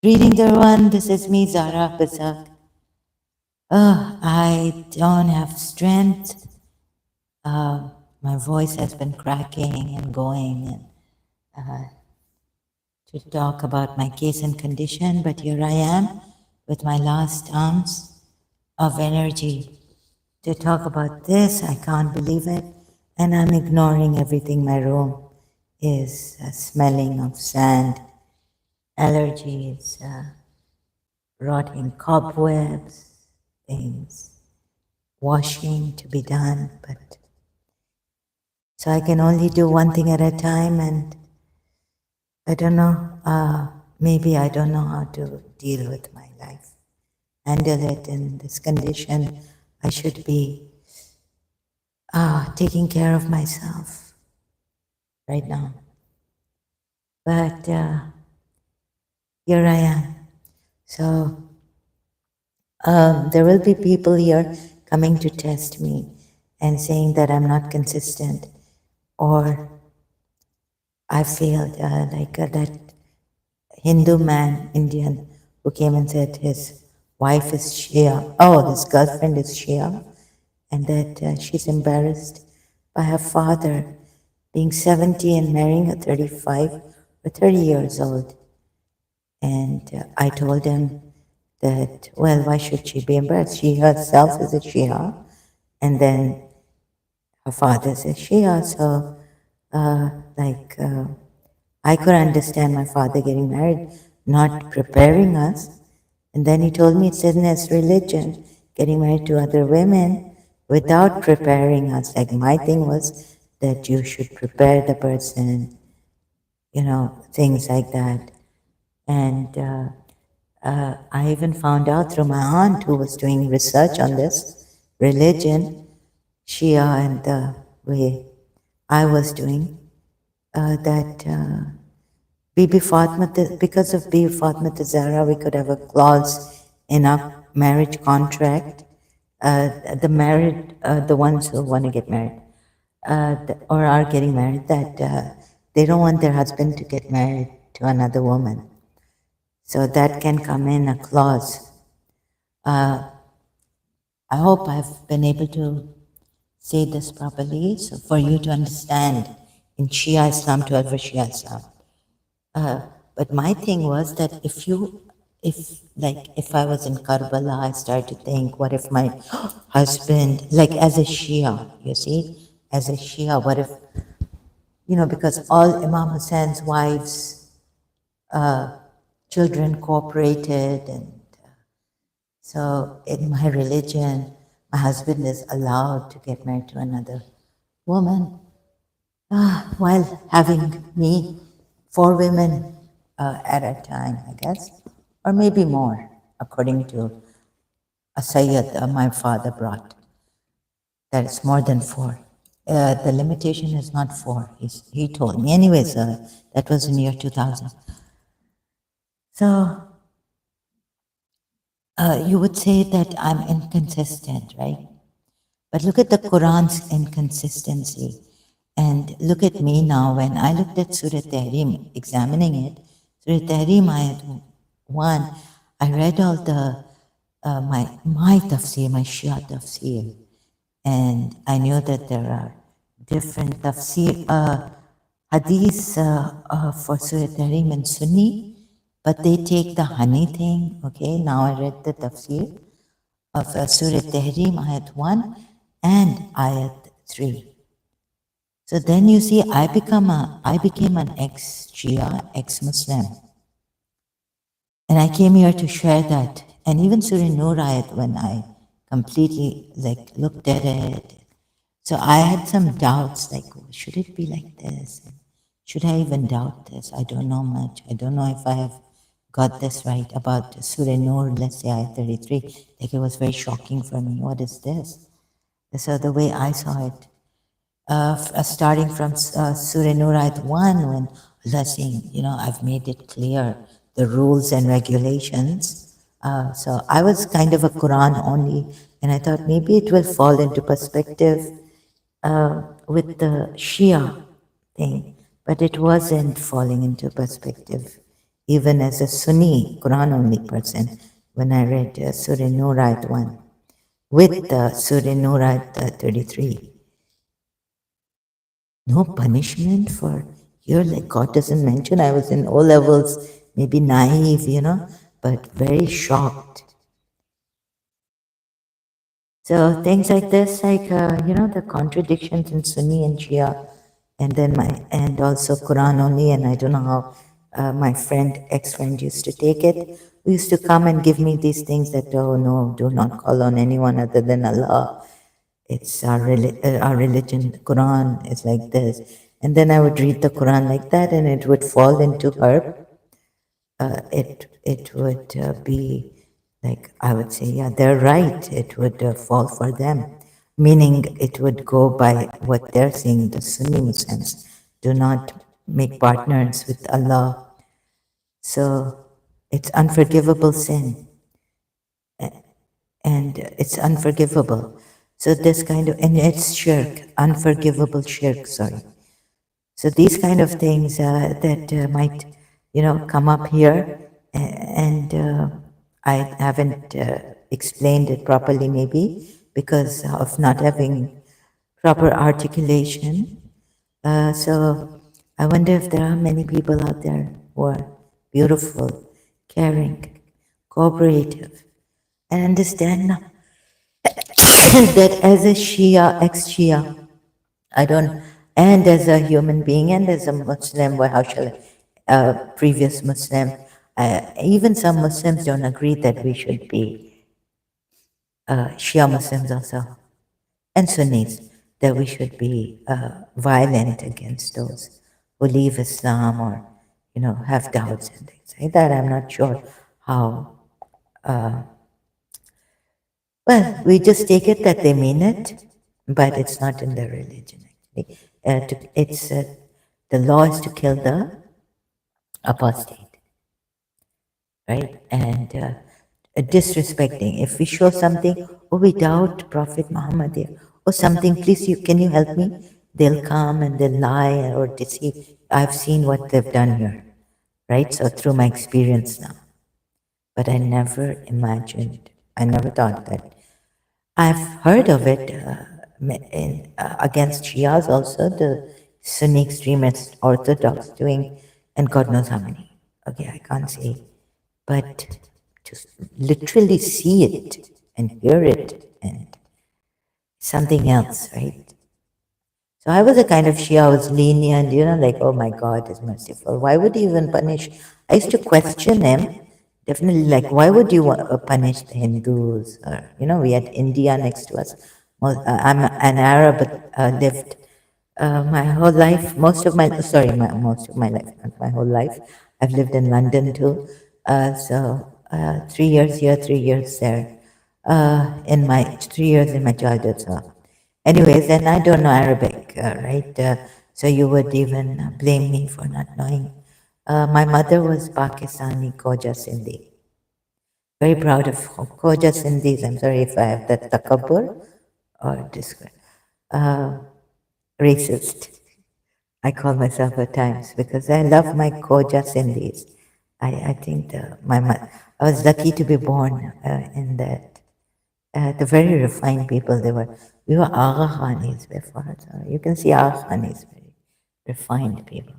Greetings, everyone. This is me, Zara Bazak. I don't have strength. My voice has been cracking and going to talk about my case and condition, but here I am with my last ounce of energy to talk about this. I can't believe it. And I'm ignoring everything. My room is smelling of sand, allergies, rotting cobwebs, things, washing to be done. But so I can only do one thing at a time, and I don't know, maybe I don't know how to deal with my life, handle it in this condition. I should be taking care of myself right now. But here I am. So there will be people here coming to test me and saying that I'm not consistent, or I feel like that Hindu man, Indian, who came and said his wife is Shia, his girlfriend is Shia, and that she's embarrassed by her father being 70 and marrying a 35 or 30 years old. And I told him that, well, why should she be embarrassed? She herself is a Shia, and then her father's a Shia, so I could understand my father getting married, not preparing us. And then he told me it's in his religion, getting married to other women without preparing us. Like my thing was that you should prepare the person, things like that. And I even found out through my aunt, who was doing research on this religion, Shia, and the way I was doing, that Bibi Fatma, because of Bibi Fatma Zahra, we could have a clause in our marriage contract. The ones who want to get married, or are getting married, that they don't want their husband to get married to another woman. So that can come in a clause. I hope I've been able to say this properly, so for you to understand in Shia Islam, 12 Shia Islam. But my thing was that if I was in Karbala, I started to think, what if my husband, like as a Shia, you see, as a Shia, what if, because all Imam Hussein's wives, children cooperated, and so in my religion, my husband is allowed to get married to another woman, while having me, 4 women at a time, I guess, or maybe more, according to a sayyid my father brought. That it's more than 4. The limitation is not 4, he told me. Anyways, that was in year 2000. So you would say that I'm inconsistent, right? But look at the Quran's inconsistency. And look at me now. When I looked at Surah Tahrim, examining it, Surah Tahrim, Ayat 1, I read all the, my tafsir, my Shia tafsir. And I knew that there are different tafsir, hadiths for Surah Tahrim and Sunni, but they take the honey thing, okay? Now I read the tafsir of Surah Tahrim, Ayat 1 and Ayat 3. So then you see, I became an ex-Shia, ex-Muslim. And I came here to share that. And even Surah Nur Ayat, when I completely looked at it, so I had some doubts, like, should it be like this? Should I even doubt this? I don't know much. I don't know if I have got this right about Surah Nur, let's say Ayat 33. Like, it was very shocking for me. What is this? So the way I saw it, starting from Surah Nur Ayat 1, when Allah saying, I've made it clear, the rules and regulations. So I was kind of a Quran only, and I thought maybe it will fall into perspective with the Shia thing, but it wasn't falling into perspective even as a Sunni, Quran only person, when I read Surah Nur Ayat 1 with Surah Nur Ayat 33. No punishment for here, like God doesn't mention. I was in O levels, maybe naive, but very shocked. So things like this, like the contradictions in Sunni and Shia, and then and also Quran only, and I don't know how my ex-friend used to take it. We used to come and give me these things that, oh no, do not call on anyone other than Allah. It's our religion. The Quran is like this, and then I would read the Quran like that, and it would fall into her. It would be like, I would say, yeah, they're right. It would fall for them, meaning it would go by what they're saying. The Sunni Muslims do not make partners with Allah, so it's unforgivable sin, and it's unforgivable. So this kind of, and it's shirk, unforgivable shirk. Sorry. So these kind of things that might, come up here, and I haven't explained it properly, maybe because of not having proper articulation. So I wonder if there are many people out there who are beautiful, caring, cooperative, and understand that as a Shia, ex-Shia, I don't, and as a human being and as a Muslim, well, how shall I, previous Muslim, even some Muslims don't agree that we should be Shia Muslims also, and Sunnis, that we should be violent against those who leave Islam or, have doubts and things like that. I'm not sure how. Well, we just take it that they mean it, but it's not in their religion, actually. The law is to kill the apostate, right? And disrespecting. If we show something, oh, we doubt Prophet Muhammad here, or something, please, can you help me? They'll come and they'll lie or deceive. I've seen what they've done here, right? So through my experience now. But I never imagined, I never thought that. I've heard of it against Shias also, the Sunni extremist Orthodox doing, and God knows how many. Okay, I can't say. But to literally see it and hear it and something else, right? So I was a kind of Shia, I was lenient, like, oh my God is merciful. Why would he even punish? I used to question him, definitely, like, why would you punish the Hindus? Or, we had India next to us. I'm an Arab, but lived my whole life, most of my life, not my whole life. I've lived in London too. 3 years here, 3 years there. In my 3 years in my childhood. So, anyways, and I don't know Arabic, right? So you would even blame me for not knowing. My mother was Pakistani Khoja Sindhi. Very proud of Khoja Sindhis. I'm sorry if I have that takabbur or racist. I call myself at times because I love my Khoja Sindhis. I think I was lucky to be born in that. The very refined people they were. We were Agha Khanis before. So you can see Agha Khanis, very refined people.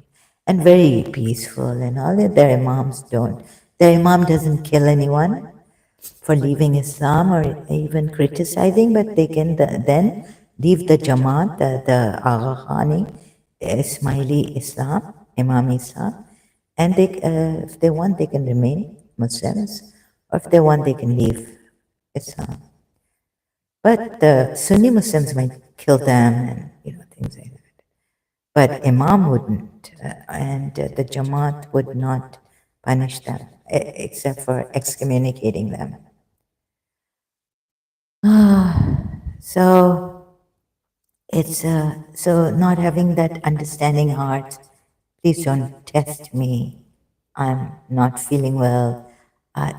And very peaceful and all that. Their imams don't. Their imam doesn't kill anyone for leaving Islam or even criticizing, but they can then leave the Jamaat, the Agha Khani, Ismaili Islam, Imam Islam, and if they want, they can remain Muslims, or if they want, they can leave Islam. But the Sunni Muslims might kill them and things like that. But Imam wouldn't, and the Jamaat would not punish them except for excommunicating them. So it's so not having that understanding heart. Please don't test me. I'm not feeling well.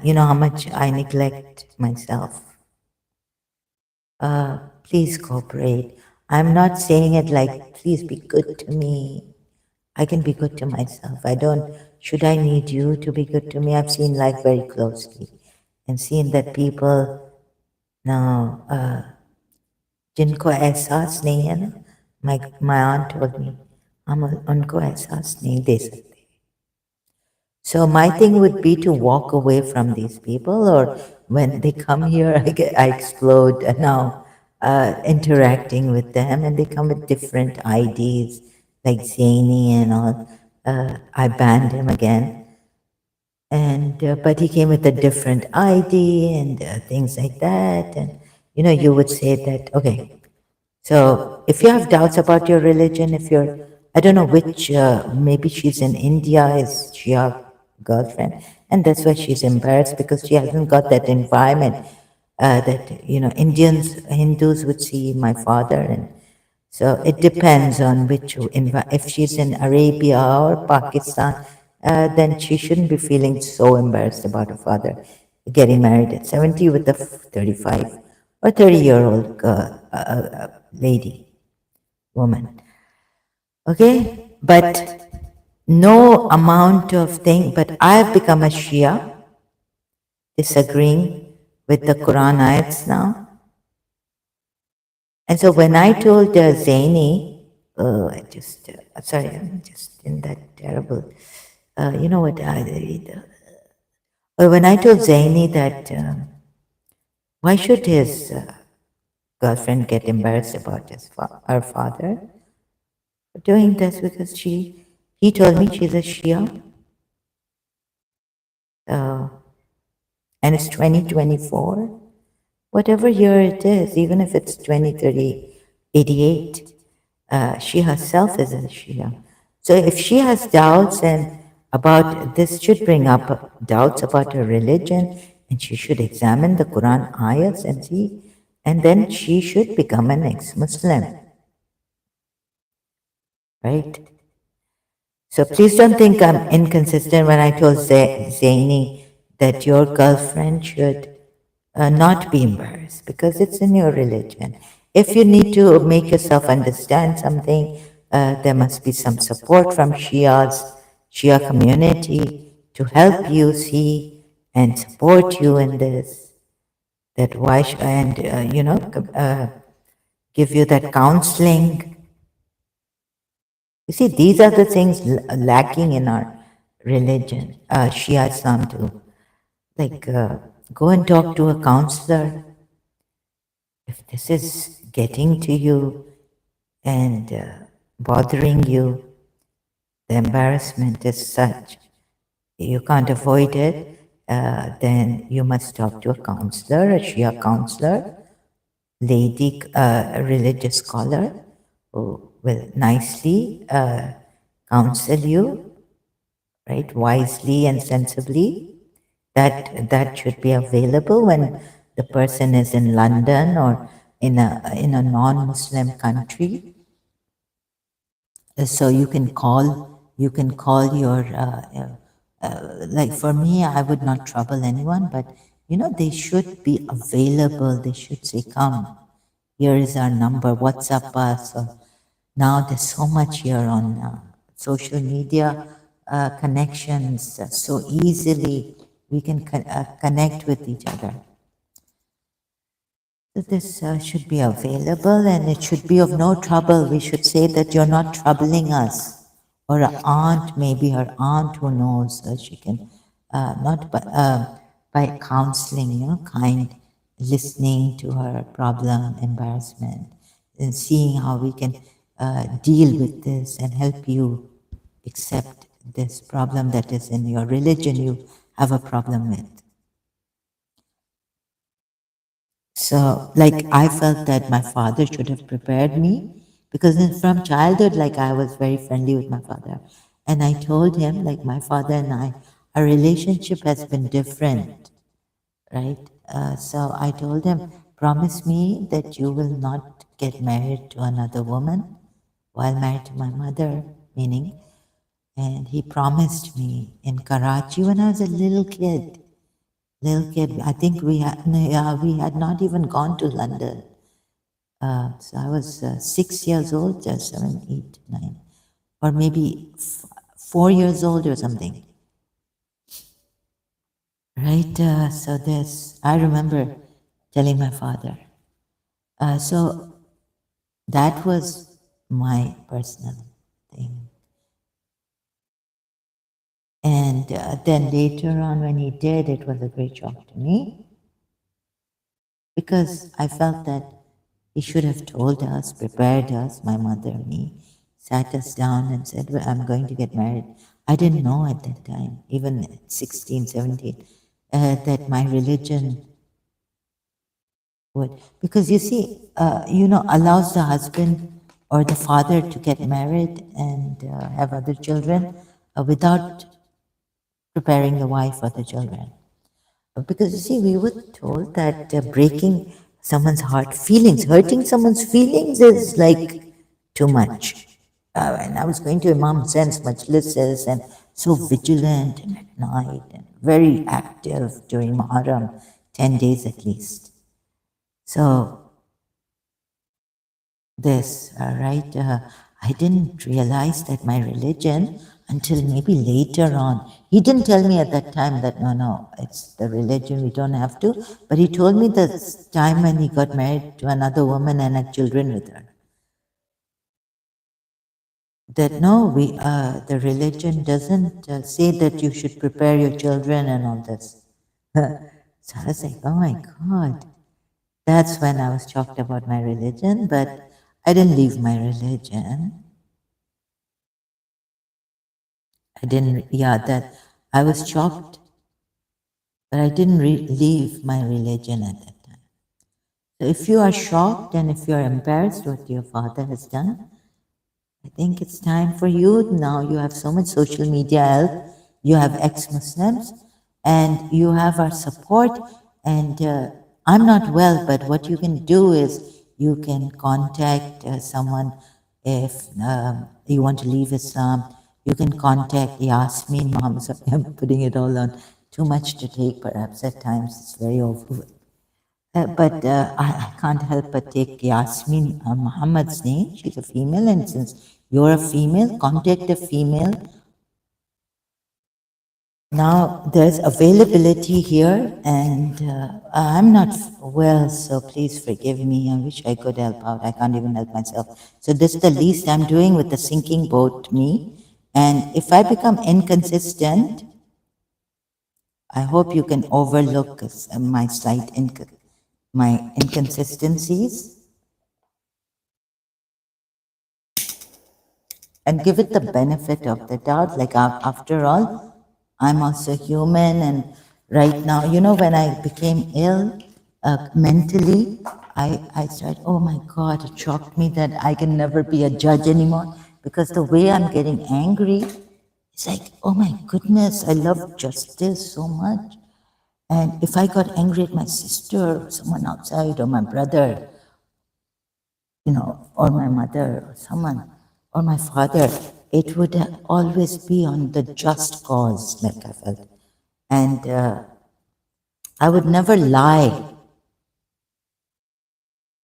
You know how much I neglect myself. Please cooperate. I'm not saying it like, please be good to me. I can be good to myself. I don't should I need you to be good to me? I've seen life very closely and seen that people now, जिनको एहसास नहीं है ना, my aunt told me, हम उनको एहसास नहीं दे सकते. So my thing would be to walk away from these people, or when they come here, I explode now interacting with them, and they come with different IDs like Zany and all. I banned him again, and but he came with a different ID and things like that, and you would say that, okay, so if you have doubts about your religion, if you're, I don't know which, maybe she's in India, is she your girlfriend? And that's why she's embarrassed, because she hasn't got that environment that, Indians, Hindus would see my father. And so it depends on which, if she's in Arabia or Pakistan, then she shouldn't be feeling so embarrassed about her father getting married at 70 with a 35 or 30-year-old lady, woman. Okay? But no amount of thing, but I've become a Shia, disagreeing with the Quran ayats now. And so when I told Zaini, I just, sorry, I'm just in that terrible, you know what, when I told Zaini that, why should his girlfriend get embarrassed about her father doing this, because he told me she's a Shia, uh, and it's 2024, whatever year it is, even if it's 2030, 88, she herself is a Shia. So if she has doubts and about this, should bring up doubts about her religion, and she should examine the Quran ayahs and see, and then she should become an ex-Muslim, right? So please don't think I'm inconsistent when I told Zaini that your girlfriend should not be embarrassed, because it's in your religion. If you need to make yourself understand something, there must be some support from Shia community to help you see and support you in this. That why and give you that counseling. You see, these are the things lacking in our religion, Shia Islam too. Like, go and talk to a counselor. If this is getting to you and bothering you, the embarrassment is such, you can't avoid it, then you must talk to a counselor, a Shia counselor, lady, a religious scholar, who will nicely counsel you, right, wisely and sensibly. That should be available when the person is in London or in a non-Muslim country. So you can call your like, for me, I would not trouble anyone, but they should be available. They should say, come, here is our number, WhatsApp us. Or now there's so much here on social media connections, so easily we can connect with each other. So this should be available, and it should be of no trouble. We should say that you're not troubling us. Or an aunt, maybe her aunt who knows, she can, not by counseling, kind listening to her problem, embarrassment, and seeing how we can deal with this and help you accept this problem that is in your religion you have a problem with. So, like, I felt that my father should have prepared me, because from childhood, like, I was very friendly with my father. And I told him, like, my father and I, our relationship has been different, right? So I told him, promise me that you will not get married to another woman while married to my mother, meaning. And he promised me in Karachi when I was a little kid. Little kid, I think we had not even gone to London. So I was 6 years old, 7, 8, 9, or maybe 4 years old or something. right? So this, I remember telling my father. So that was my personal thing. And then later on, when he did, it was a great shock to me because I felt that he should have told us, prepared us, my mother, me, sat us down and said, "Well, I'm going to get married." I didn't know at that time, even at 16, 17, that my religion would. Because you see, allows the husband or the father to get married and have other children without preparing the wife or the children. Because you see, we were told that breaking someone's heart feelings, hurting someone's feelings is like too much. And I was going to Imam Hussein's majlises and so vigilant and at night and very active during Muharram, 10 days at least. So this, right? I didn't realize that my religion until maybe later on. He didn't tell me at that time that no, it's the religion, we don't have to. But he told me the time when he got married to another woman and had children with her. That no, the religion doesn't say that you should prepare your children and all this. So I was like, oh my God. That's when I was shocked about my religion, but I didn't leave my religion. I didn't, yeah, that I was shocked, but I didn't leave my religion at that time. So if you are shocked and if you are embarrassed what your father has done, I think it's time for you. Now you have so much social media help, you have ex-Muslims, and you have our support. And I'm not well, but what you can do is you can contact someone if you want to leave Islam. You can contact Yasmin Muhammad. Sorry, I'm putting it all on. Too much to take, perhaps at times. It's very over. But I can't help but take Yasmin Muhammad's name. She's a female, and since you're a female, contact a female. Now there's availability here, and I'm not well, so please forgive me. I wish I could help out. I can't even help myself. So this is the least I'm doing with the sinking boat, me. And if I become inconsistent, I hope you can overlook my my inconsistencies and give it the benefit of the doubt. Like, after all, I'm also human. And right now, when I became ill mentally, I started, oh my God, it shocked me that I can never be a judge anymore because the way I'm getting angry, it's like, oh my goodness, I love justice so much. And if I got angry at my sister, or someone outside, or my brother, or my mother, or someone, or my father, it would always be on the just cause, like I felt. And I would never lie,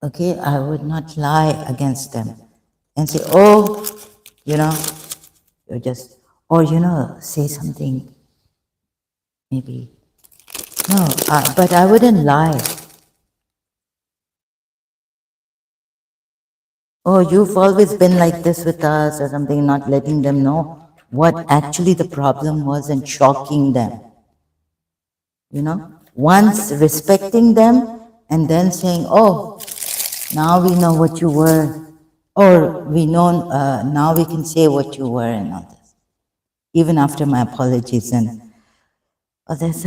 okay? I would not lie against them and say, oh, you know, you're just, or, say something, maybe. No, but I wouldn't lie. Oh, you've always been like this with us or something, not letting them know what actually the problem was and shocking them. Once respecting them and then saying, oh, now we know what you were, or we know, now we can say what you were and all this, even after my apologies and others.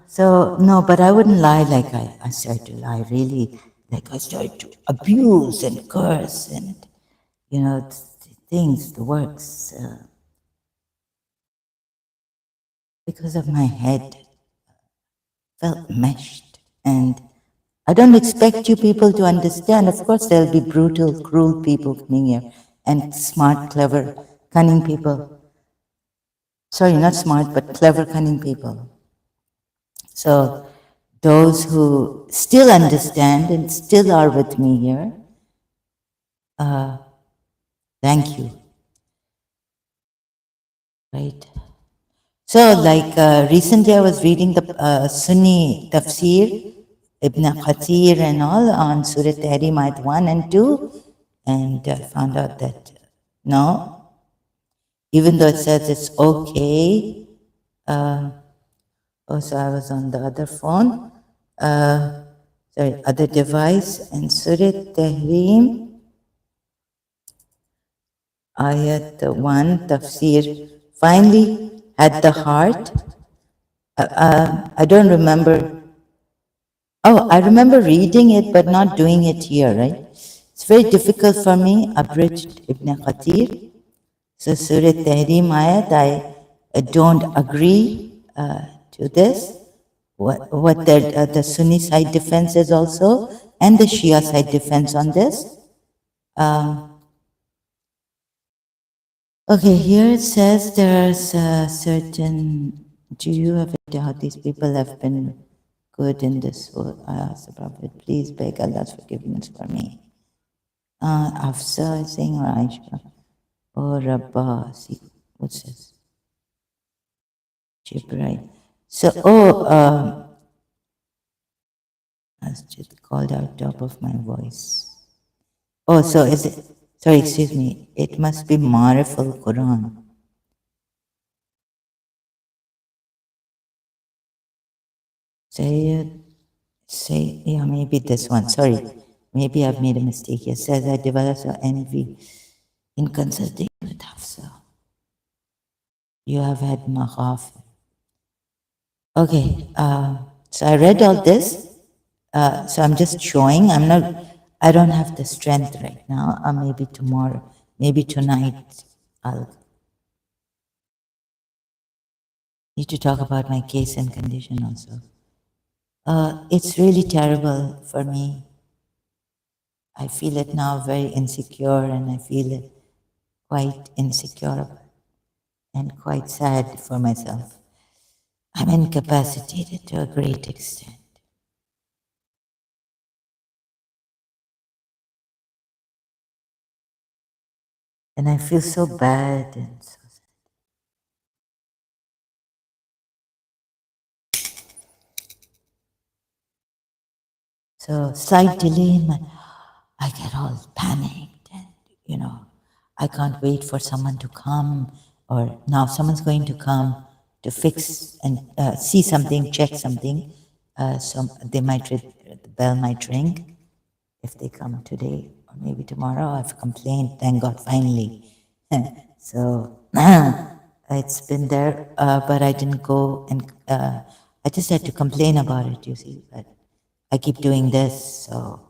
So, no, but I wouldn't lie like I started to lie, really, like I started to abuse and curse and, things, the works, because of my head felt meshed. And I don't expect you people to understand. Of course, there'll be brutal, cruel people coming here, and smart, clever, cunning people. Sorry, not smart, but clever, cunning people. So, those who still understand and still are with me here, thank you. Right? So, like recently, I was reading the Sunni tafsir, Ibn Kathir, and all on Surah Tahrim, Ayat 1 and 2, and I found out that no, even though it says it's okay. Also, I was on the other phone, sorry, other device, and Surah Tahrim, Ayat 1, Tafsir, finally had the heart. I don't remember. Oh, I remember reading it but not doing it here, right? It's very difficult for me, abridged Ibn Kathir. So Surah Tahrim Ayat, I don't agree to this. What the Sunni side defense is also, and the Shia side defense on this. Okay, here it says there's a certain. Do you have how these people have been good in this world? I asked the Prophet, please beg Allah's forgiveness for me. Afsa is saying, or Aisha, or Rabba, see, what's this? Jibril. So, I was just called out top of my voice. Oh, so is it, sorry, excuse me, it must be Mariful Quran. Say, yeah, maybe this one, sorry. Maybe I've made a mistake here. Says I developed envy in consulting with Hafsa. You have had maghaf. Okay, so I read all this. So I'm just showing. I don't have the strength right now. Maybe tomorrow, maybe tonight, I'll need to talk about my case and condition also. It's really terrible for me. I feel it now very insecure, and I feel it quite insecure and quite sad for myself. I'm incapacitated to a great extent. And I feel so bad and so sad. So slight delay, I get all panicked and, I can't wait for someone to come, or now someone's going to come to fix and see something, check something. So they might, the bell might ring if they come today or maybe tomorrow. I've complained, thank God, finally. So it's been there, but I didn't go and I just had to complain about it, you see. But I keep doing this, so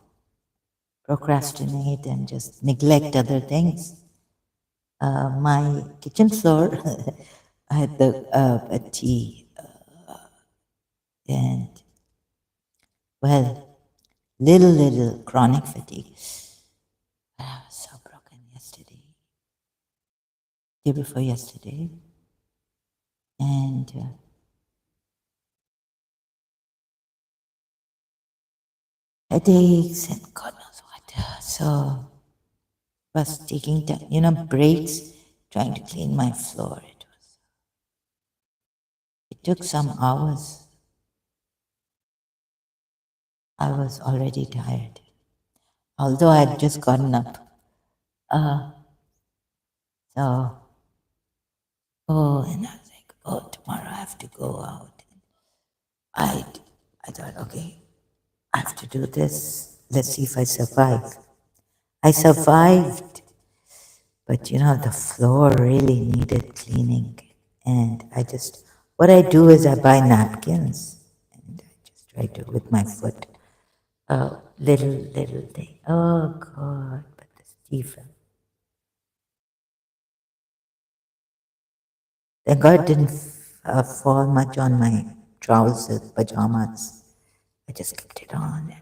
procrastinate and just neglect other things. My kitchen floor, I had a tea, and well, little chronic fatigue. I was so broken yesterday, day before yesterday, and headaches and God knows what. So was taking breaks, trying to clean my floor. It took some hours. I was already tired, although I had just gotten up. So, and I was like, tomorrow I have to go out. I, I thought, okay, I have to do this. Let's see if I survive. I survived, but the floor really needed cleaning. And what I do is I buy napkins and I just try to, with my foot, little thing. Oh God, but the Stephen. Thank God it didn't fall much on my trousers, pajamas. I just kept it on and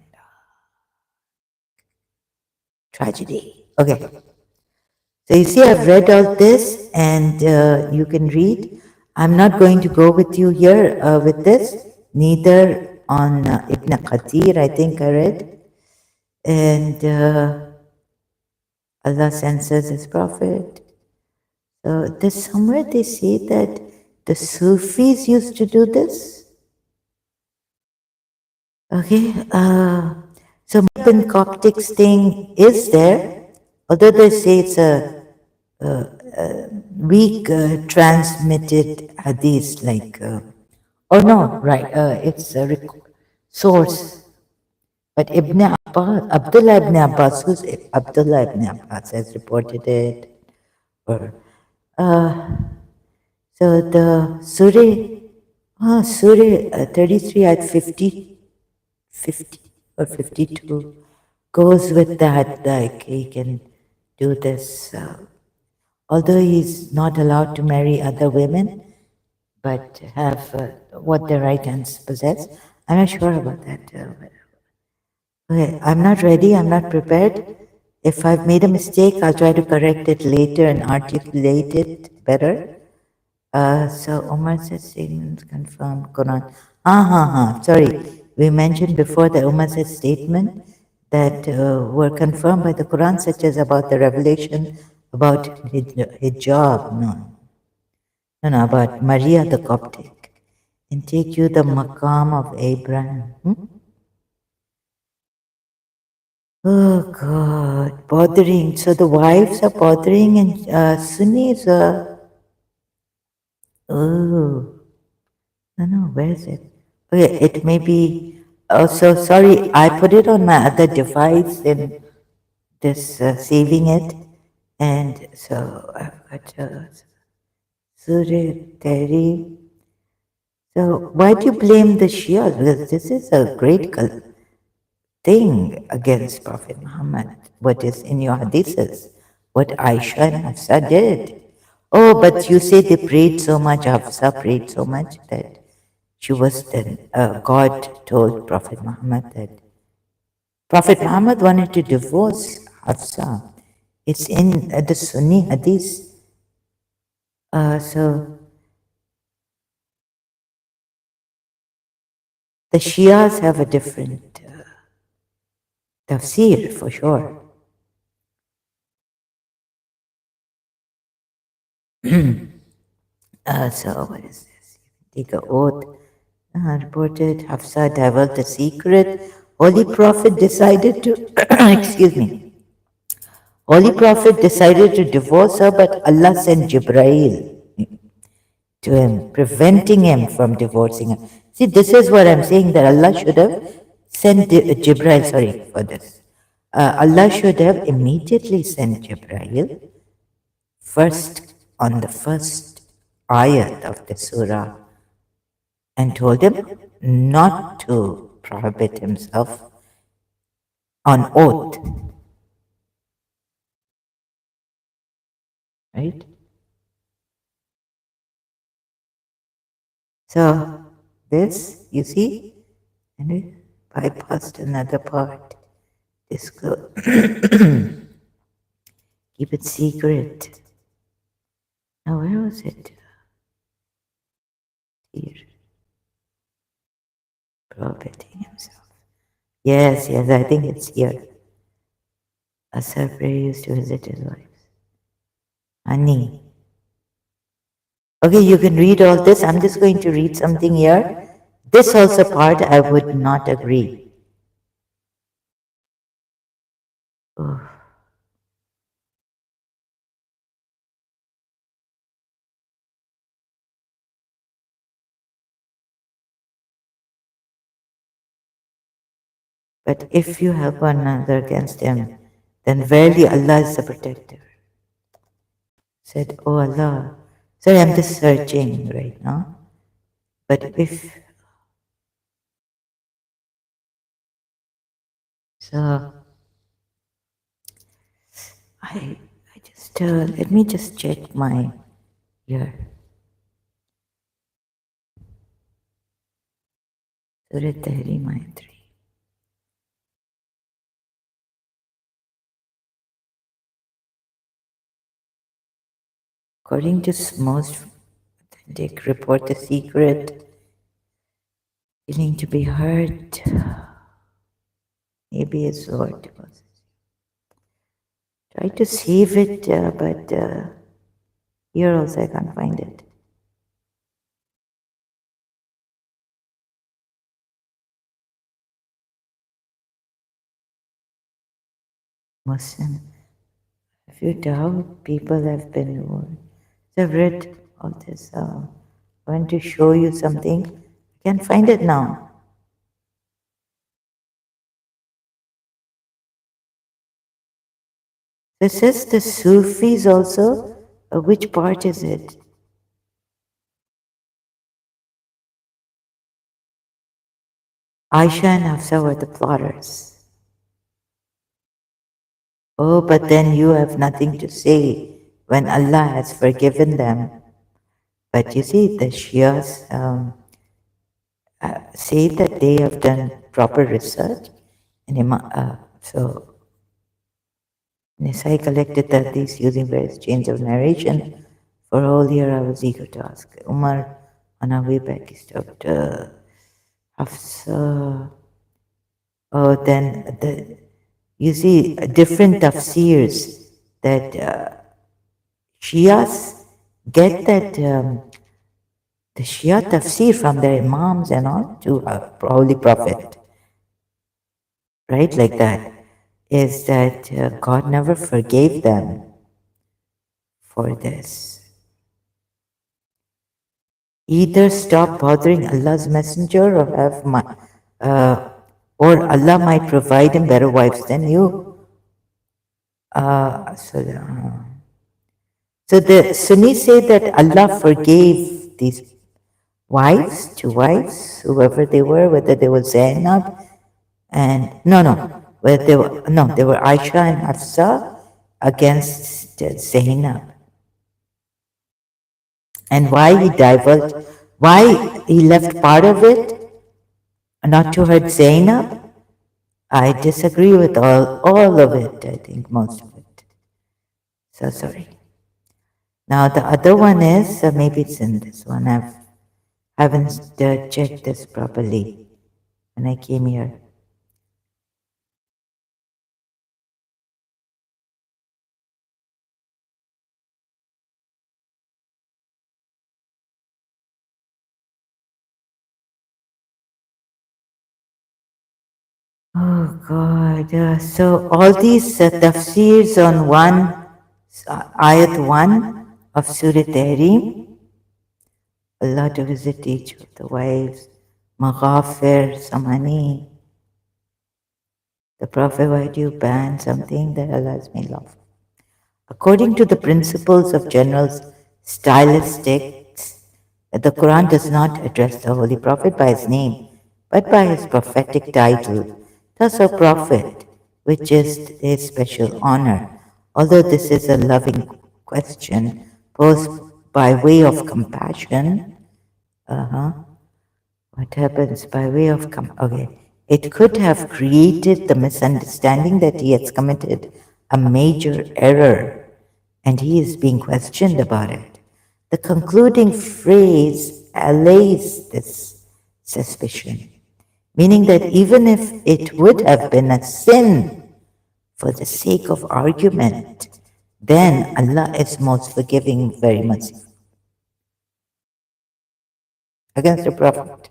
tragedy. Okay. So you see, I've read all this and you can read. I'm not going to go with you here with this, neither on Ibn Kathir, I think I read. And Allah censors his prophet. So there's somewhere they say that the Sufis used to do this. Okay, so Moab Coptics thing is there, although they say it's a weak transmitted hadith, like, oh no, right, it's a source. But Abdullah ibn Abbas, who's Abdullah ibn Abbas has reported it, or uh, so the Surah 33 at 50 or 52 goes with that, like he can do this. Although he's not allowed to marry other women, but have what the right hands possess. I'm not sure about that. Okay, I'm not ready, I'm not prepared. If I've made a mistake, I'll try to correct it later and articulate it better. So Umar said statements confirmed Quran. Sorry. We mentioned before that Umar said statement that were confirmed by the Quran, such as about the revelation about hijab. No, about Maria the Coptic. And take you the maqam of Abraham. Oh God, bothering. So the wives are bothering and Sunnis are. Oh. No, where is it? Okay, it may be. Oh, so sorry, I put it on my other device in this saving it, and so I've got Surah Tehri. So why do you blame the Shias? Because this is a great thing against Prophet Muhammad. What is in your hadiths? What Aisha and Hafsa did. Oh, but you say they prayed so much, Hafsa prayed so much that she was then, God told Prophet Muhammad that Prophet Muhammad wanted to divorce Hafsa. It's in the Sunni hadith. So the Shias have a different tafsir for sure. So what is this? Take a oath. Reported Hafsa divulged the secret. Holy Prophet decided to, excuse me, Holy Prophet decided to divorce her, but Allah sent Jibreel to him, preventing him from divorcing her. See, this is what I'm saying, that Allah should have sent Jibreel, sorry for this. Allah should have immediately sent Jibreel first on the first ayat of the surah and told him not to prohibit himself on oath, right? So this, you see, and it bypassed another part. Disclose. Keep it secret. Now, where was it? Here. Prohibiting himself. Yes, I think it's here. Asar used to visit his wife. Honey. Okay, you can read all this. I'm just going to read something here. This also part I would not agree. Oh. But if you help one another against him, then verily Allah is the protector. Said, oh Allah. Sorry, I'm just searching right now. But if so, I just let me just check my here. Surah Tahrim Ayat 3. According to most authentic report, the secret feeling to be hurt, maybe a sword. Try to save it, but here also I can't find it. Muslim. If you doubt, people have been warned. So I've read all this. I want to show you something. I can't find it now. It says the Sufis also. Which part is it? Aisha and Hafsa were the plotters. Oh, but then you have nothing to say when Allah has forgiven them. But you see, the Shias say that they have done proper research. And so Nisai collected the hadith using various chains of narration. For a whole year, I was eager to ask Umar on our way back. He stopped Hafsa. Oh, then you see different tafsirs that Shias get that the Shia tafsir from their imams and all to Holy Prophet, right? Like that, is that God never forgave them for this. Either stop bothering Allah's messenger or or Allah might provide him better wives than you. So the Sunnis say that Allah forgave these wives, two wives, whoever they were, whether they were Zainab and whether they were Aisha and Hafsa against Zainab. And why he left part of it not to hurt Zainab? I disagree with all of it, I think most of it. So sorry. Now the other one is, maybe it's in this one, haven't checked this properly when I came here. Oh God! So all these tafsirs on ayat 1 of Surah Tahrim, Allah to visit each of the wives, Maghafir, Samani. The Prophet, why do you ban something that Allah has made lawful? According to the principles of general stylistics, the Quran does not address the Holy Prophet by his name, but by his prophetic title, thus a prophet, which is his special honor. Although this is a loving question posed by way of compassion, what happens by way of it could have created the misunderstanding that he has committed a major error and he is being questioned about it. The concluding phrase allays this suspicion, meaning that even if it would have been a sin for the sake of argument, then Allah is most forgiving, very merciful. Against the Prophet.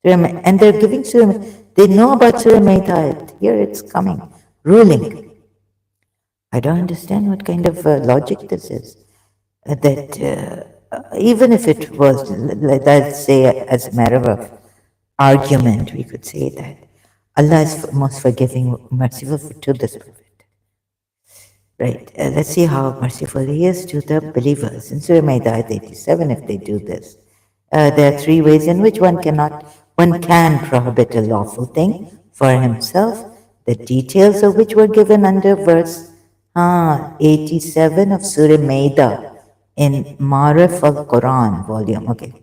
And they're giving Surah, they know about Surah Maida. Here it's coming, ruling. I don't understand what kind of logic this is. That even if it was, let's say, as a matter of argument, we could say that Allah is most forgiving, merciful to this Prophet. Right. Let's see how merciful He is to the believers. In Surah Maida 87, if they do this, there are three ways in which one can prohibit a lawful thing for himself, the details of which were given under verse 87 of Surah Maida in Marif al-Quran volume. Okay.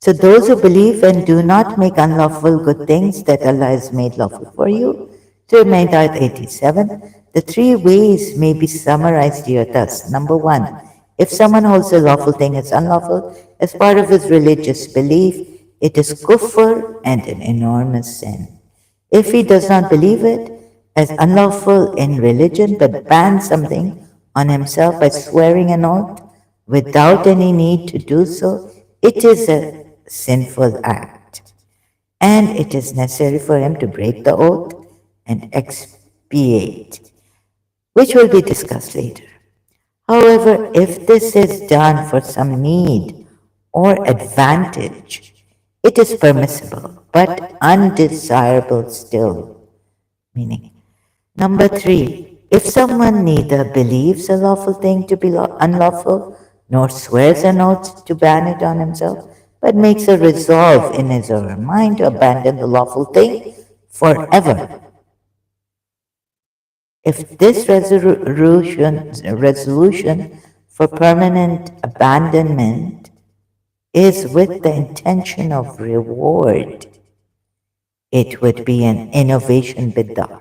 So those who believe and do not make unlawful good things that Allah has made lawful for you, Surah Maida 87, the three ways may be summarized here thus. Number one, if someone holds a lawful thing as unlawful as part of his religious belief, it is kufr and an enormous sin. If he does not believe it as unlawful in religion but bans something on himself by swearing an oath without any need to do so, it is a sinful act. And it is necessary for him to break the oath and expiate. which will be discussed later. However, if this is done for some need or advantage, it is permissible but undesirable still. Meaning, number three, if someone neither believes a lawful thing to be unlawful, nor swears an oath to ban it on himself, but makes a resolve in his or her mind to abandon the lawful thing forever. If this resolution for permanent abandonment is with the intention of reward, it would be an innovation bid'ah.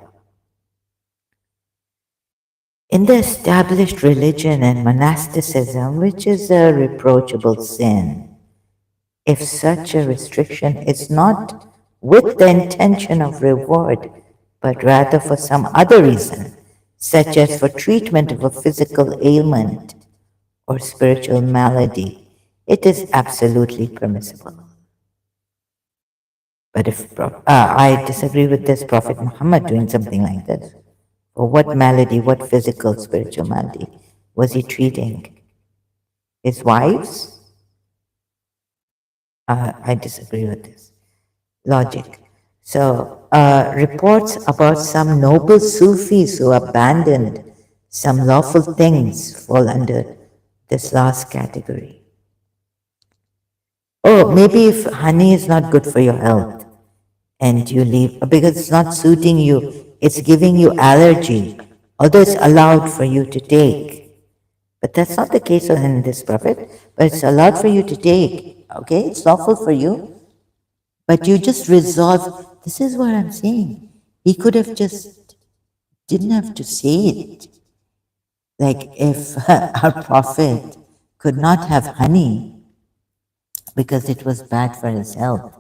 In the established religion and monasticism, which is a reproachable sin, if such a restriction is not with the intention of reward, but rather for some other reason, such as for treatment of a physical ailment or spiritual malady, it is absolutely permissible. But if I disagree with this Prophet Muhammad doing something like this, for what malady, what physical, spiritual malady was he treating? His wives? I disagree with this logic. So, reports about some noble Sufis who abandoned some lawful things fall under this last category. Oh, maybe if honey is not good for your health and you leave because it's not suiting you, it's giving you allergy, although it's allowed for you to take. But that's not the case in this prophet, but it's allowed for you to take. Okay, it's lawful for you, but you just resolve. This is what I'm saying. He could have just didn't have to say it. Like if our prophet could not have honey because it was bad for his health,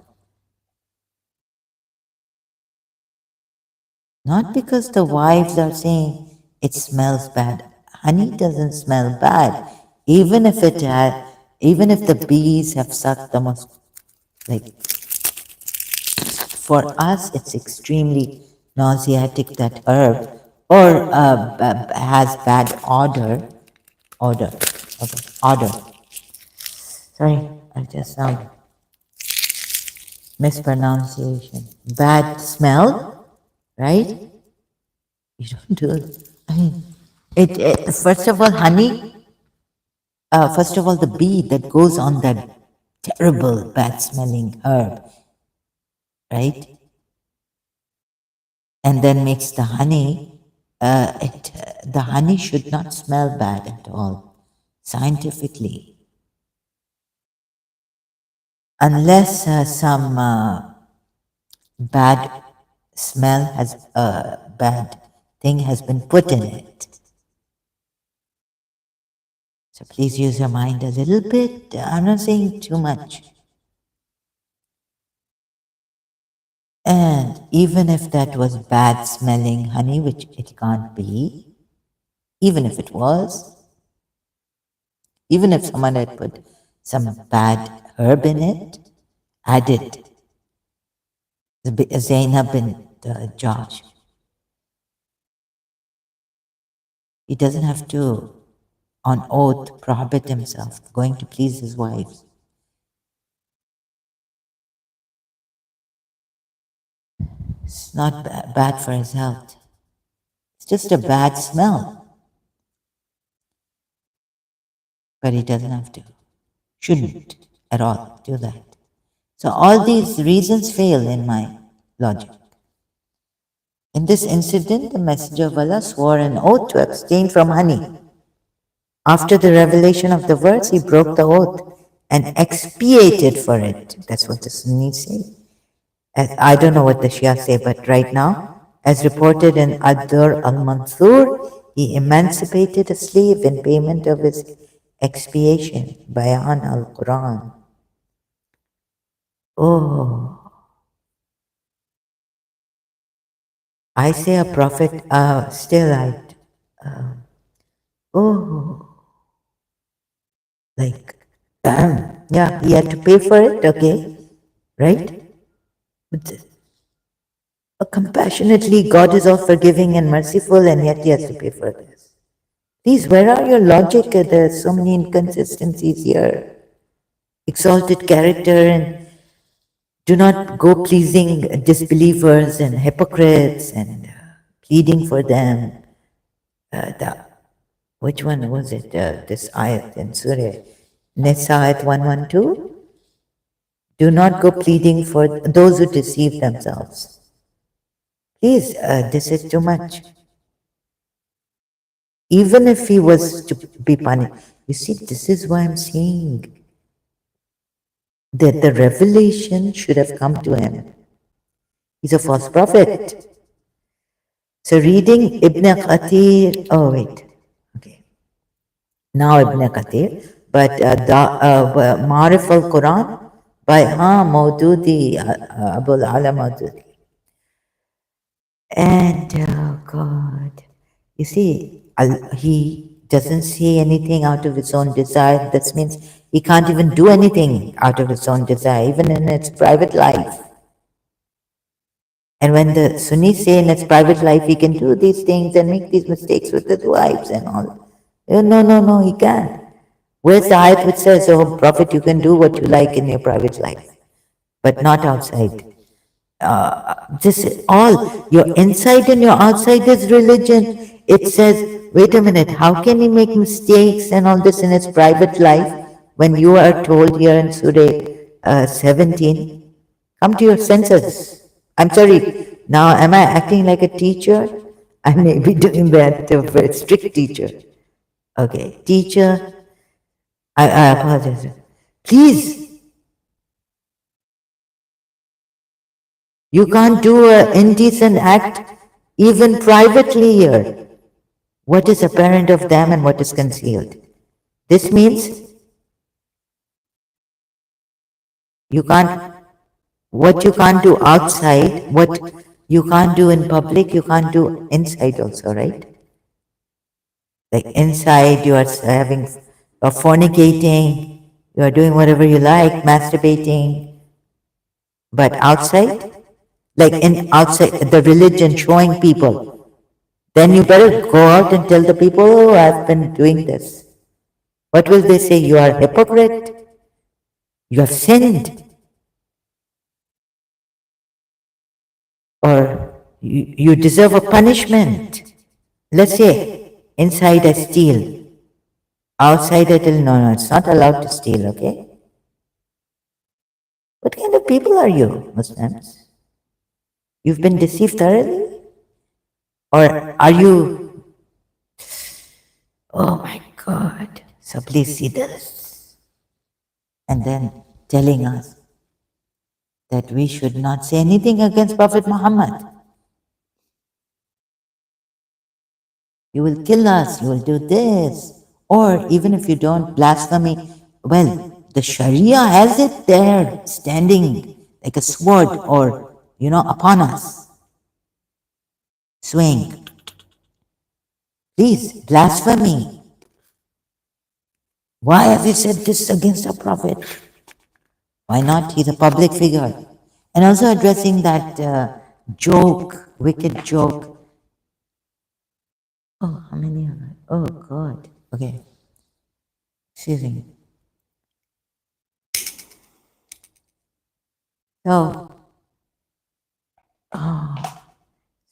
not because the wives are saying it smells bad. Honey doesn't smell bad, even if it had, even if the bees have sucked the most. Like for us, it's extremely nauseatic that herb, or has bad odor. Odor. Okay. Odor. Sorry, I just mispronunciation. Bad smell, right? You don't do it. I mean, first of all, honey, first of all, the bee that goes on that terrible bad smelling herb, right? And then makes the honey, the honey should not smell bad at all, scientifically, unless some bad smell has, bad thing has been put in it. So please use your mind a little bit. I'm not saying too much. And even if that was bad smelling honey, which it can't be, even if it was, even if someone had put some bad herb in it, added Zainab bin Josh, he doesn't have to, on oath, prohibit himself going to please his wives. It's not bad for his health. It's just a bad smell. But he doesn't have to, shouldn't at all do that. So all these reasons fail in my logic. In this incident, the Messenger of Allah swore an oath to abstain from honey. After the revelation of the verse, he broke the oath and expiated for it. That's what the Sunnis say. I don't know what the Shia say, but right now, as reported in Ad-Dur al-Mansur, he emancipated a slave in payment of his expiation. Bayan al-Quran. Oh, I say a prophet, still oh, like, yeah, he had to pay for it, okay, right? But Compassionately, God is all forgiving and merciful, and yet He has to pay for this. Please, where are your logic? There's so many inconsistencies here. Exalted character, and do not go pleasing disbelievers and hypocrites and pleading for them. The, which one was it? This ayat in Surah Nisa ayat 112. Do not go pleading for those who deceive themselves. Please, this is too much. Even if he was to be punished. You see, this is why I'm saying that the revelation should have come to him. He's a false prophet. So reading Ibn Kathir, oh wait, okay, now Ibn Kathir, but Ma'arif al-Quran by Maududi, Abul Ala Maududi. And God, you see, he doesn't say anything out of his own desire. That means he can't even do anything out of his own desire, even in its private life. And when the Sunnis say in its private life he can do these things and make these mistakes with his wives and all, no, he can't. Where's the ayat which says, oh, Prophet, you can do what you like in your private life, but not outside? This is all, your inside and your outside is religion. It says, wait a minute, how can he make mistakes and all this in his private life when you are told here in Surah 17, come to your senses. I'm sorry, now am I acting like a teacher? I may be doing that to a very strict teacher. Okay, teacher, I apologize. Please, you can't do an indecent act even privately here. What is apparent of them and what is concealed? This means you can't, what you can't do outside, what you can't do in public, you can't do inside also, right? Like inside you are having, or fornicating, you are doing whatever you like, masturbating, but outside, like in outside the religion showing people, then you better go out and tell the people, oh, I've been doing this. What will they say? You are a hypocrite. You have sinned. Or you deserve a punishment. Let's say inside I steal, outside I tell no, it's not allowed to steal, okay? What kind of people are you, Muslims? You've been deceived thoroughly? Or are you, oh my God, so please see this. And then telling us that we should not say anything against Prophet Muhammad. You will kill us, you will do this. Or even if you don't, blasphemy, well, the Sharia has it there, standing like a sword or, upon us, swaying. Please, blasphemy. Why have you said this against a prophet? Why not? He's a public figure. And also addressing that joke, wicked joke. Oh, how many are there? Oh, God. Okay. Excuse me. So,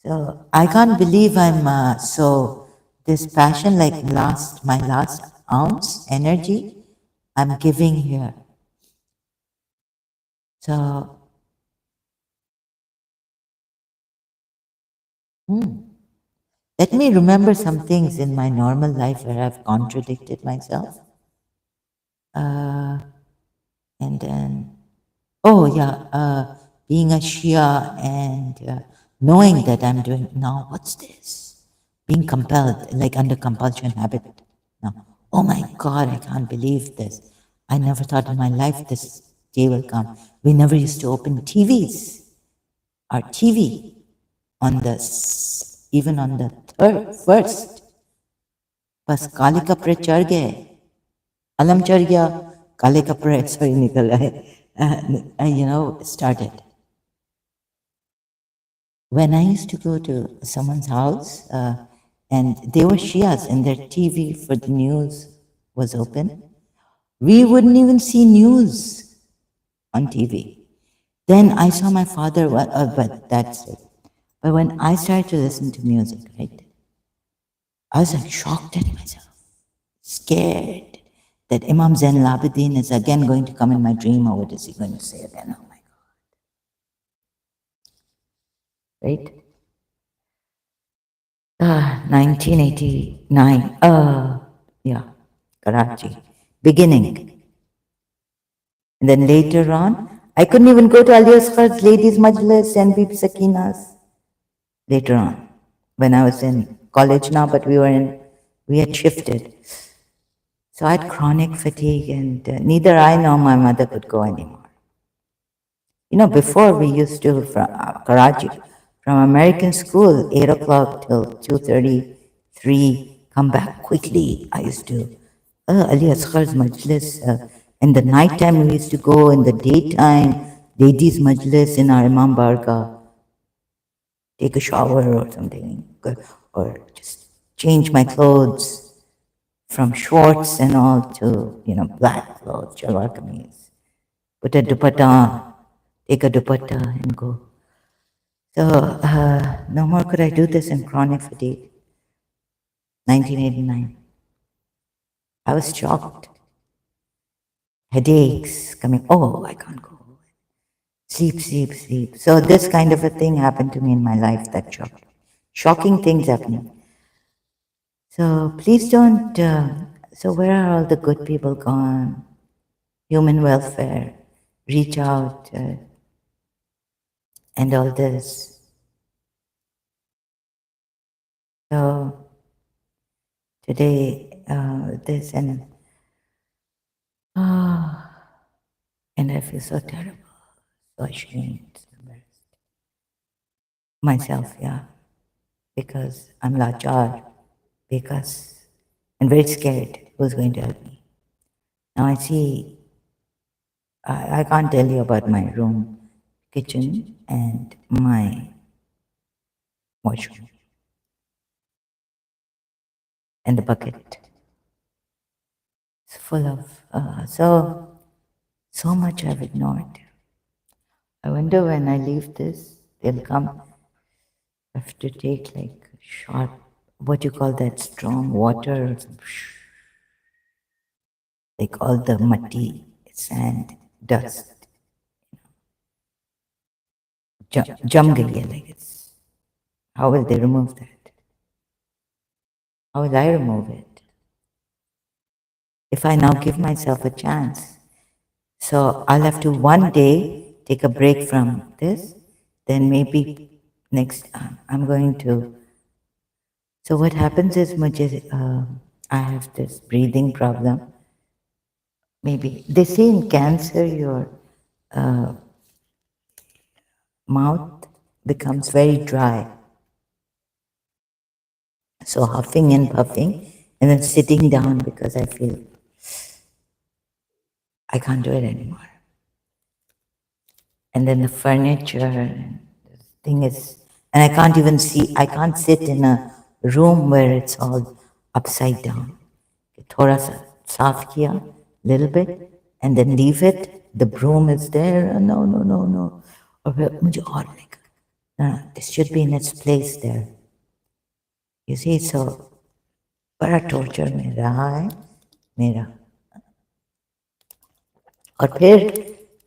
so I can't believe I'm this passion, like my last ounce energy I'm giving here. So, let me remember some things in my normal life where I've contradicted myself. And then, oh yeah, being a Shia and knowing that I'm doing, now what's this? Being compelled, like under compulsion habit. Now, oh my God, I can't believe this. I never thought in my life this day will come. We never used to open TVs. Our TV on the, even on the first, बस काले कपड़े चढ़ गए, अलम चढ़ गया, काले कपड़े सॉरी निकल आए, started. When I used to go to someone's house and they were Shias and their TV for the news was open, we wouldn't even see news on TV. Then I saw my father, but that's it. But when I started to listen to music, right, I was like shocked at myself, scared that Imam Zain Labidin is again going to come in my dream, or what is he going to say again? Oh my God, right? 1989, yeah, Karachi, beginning. And then later on, I couldn't even go to Ali Asghar's Ladies Majlis and Bib Sakina's later on, when I was in college now, but we had shifted. So I had chronic fatigue, and neither I nor my mother could go anymore. You know, before we used to, from Karachi, from American school, 8 o'clock till 2:30, 3, come back quickly. I used to, Ali Asghar's Majlis. In the night time, we used to go. In the daytime, ladies' Majlis in our Imam Barga, take a shower or something, or just change my clothes from shorts and all to, black clothes, shalwar kameez. Put a dupatta on, take a dupatta and go. So no more could I do this in chronic fatigue. 1989. I was shocked. Headaches coming. Oh, I can't go. Sleep, sleep, sleep. So this kind of a thing happened to me in my life. That shocked. Shocking things happening. So please don't. So where are all the good people gone? Human welfare, reach out, and all this. So today, this and I feel so terrible, so ashamed, so embarrassed. Myself, yeah, because I'm lachar, because and very scared. Who's going to help me? Now I see. I can't tell you about my room, kitchen, and my washroom, and the bucket. It's full of so much I've ignored. I wonder when I leave this, they'll come. I have to take like short, what you call that, strong water, like all the muddy sand, dust, jam gayi hai, like it's. How will they remove that? How will I remove it? If I now give myself a chance, so I'll have to one day take a break from this, then maybe next I'm going to. So what happens is, I have this breathing problem. Maybe they say in cancer your mouth becomes very dry. So huffing and puffing, and then sitting down because I feel I can't do it anymore. And then the furniture and the thing is, and I can't even see, I can't sit in a room where it's all upside down. थोड़ा सा साफ किया, little bit, and then leave it. The broom is there. No, no, no, no. और फिर मुझे और like, no, no, this should be in its place there. You see, so बड़ा torture में रहा है मेरा. और फिर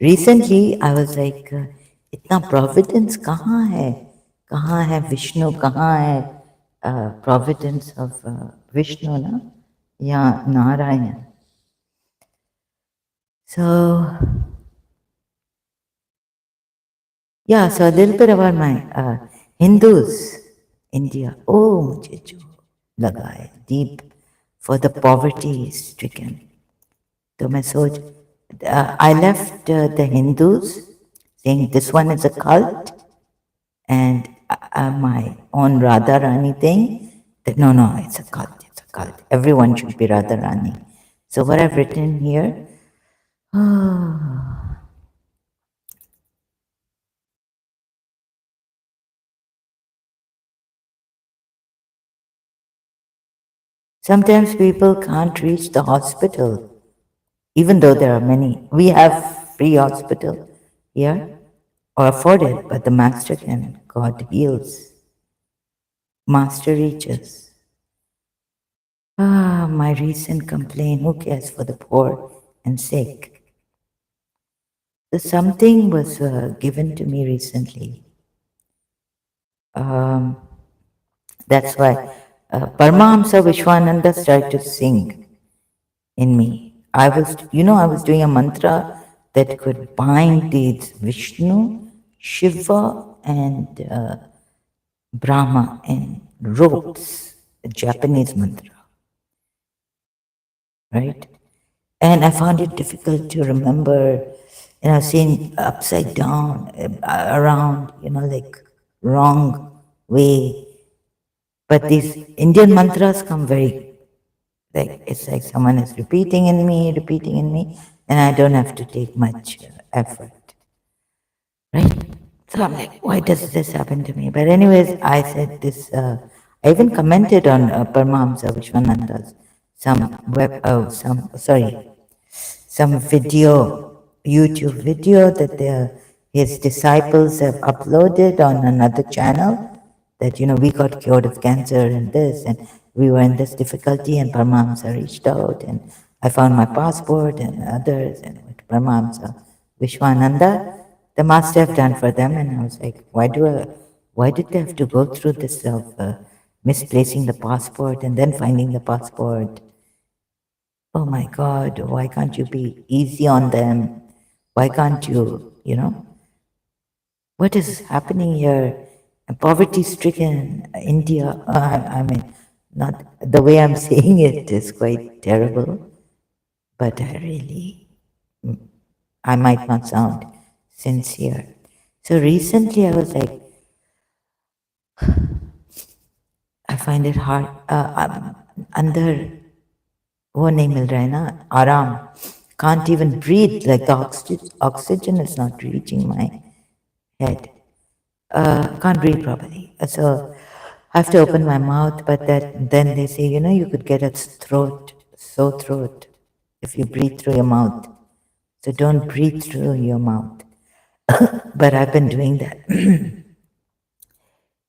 recently I was like, इतना providence कहाँ है विष्णु, कहाँ है providence of Vishnu ना, या Narayan. So yeah, so a little bit about my Hindus, India. Oh, मुझे जो लगा है deep for the poverty stricken. तो मैं सोच, I left the Hindus saying this one is a cult, and my own Radha Rani thing, that no, no, it's a cult, it's a cult. Everyone should be Radha Rani. So what I've written here, Sometimes people can't reach the hospital, even though there are many. We have free hospital here or afford it, but the master can. God heals. Master reaches. Ah, my recent complaint. Who cares for the poor and sick? So something was given to me recently. Um, that's why Paramahamsa Vishwananda started to sing in me. I was doing a mantra that could bind these Vishnu, Shiva, and Brahma in ropes, a Japanese mantra, right? And I found it difficult to remember, seeing upside down, around, like wrong way. But these Indian mantras come very, like, it's like someone is repeating in me, and I don't have to take much effort, right? So I'm like, why does this happen to me? But anyways, I said this. I even commented on Paramahamsa Vishwananda's some video, YouTube video that his disciples have uploaded on another channel. That we got cured of cancer and this, and we were in this difficulty, and Paramahamsa reached out, and I found my passport and others, and with Paramahamsa Vishwananda, the master have done for them, and I was like, why did they have to go through this of misplacing the passport and then finding the passport? Oh my God, why can't you be easy on them? Why can't you? What is happening here? Poverty stricken India, I mean, not the way I'm saying it is quite terrible, but I might not sound sincere. So recently I was like, I find it hard. अंदर वो नहीं मिल रहा है ना आराम can't even breathe like the oxygen is not reaching my head. Can't breathe properly, so I have to open my mouth, but then they say you could get a sore throat if you breathe through your mouth, so don't breathe through your mouth. But I've been doing that.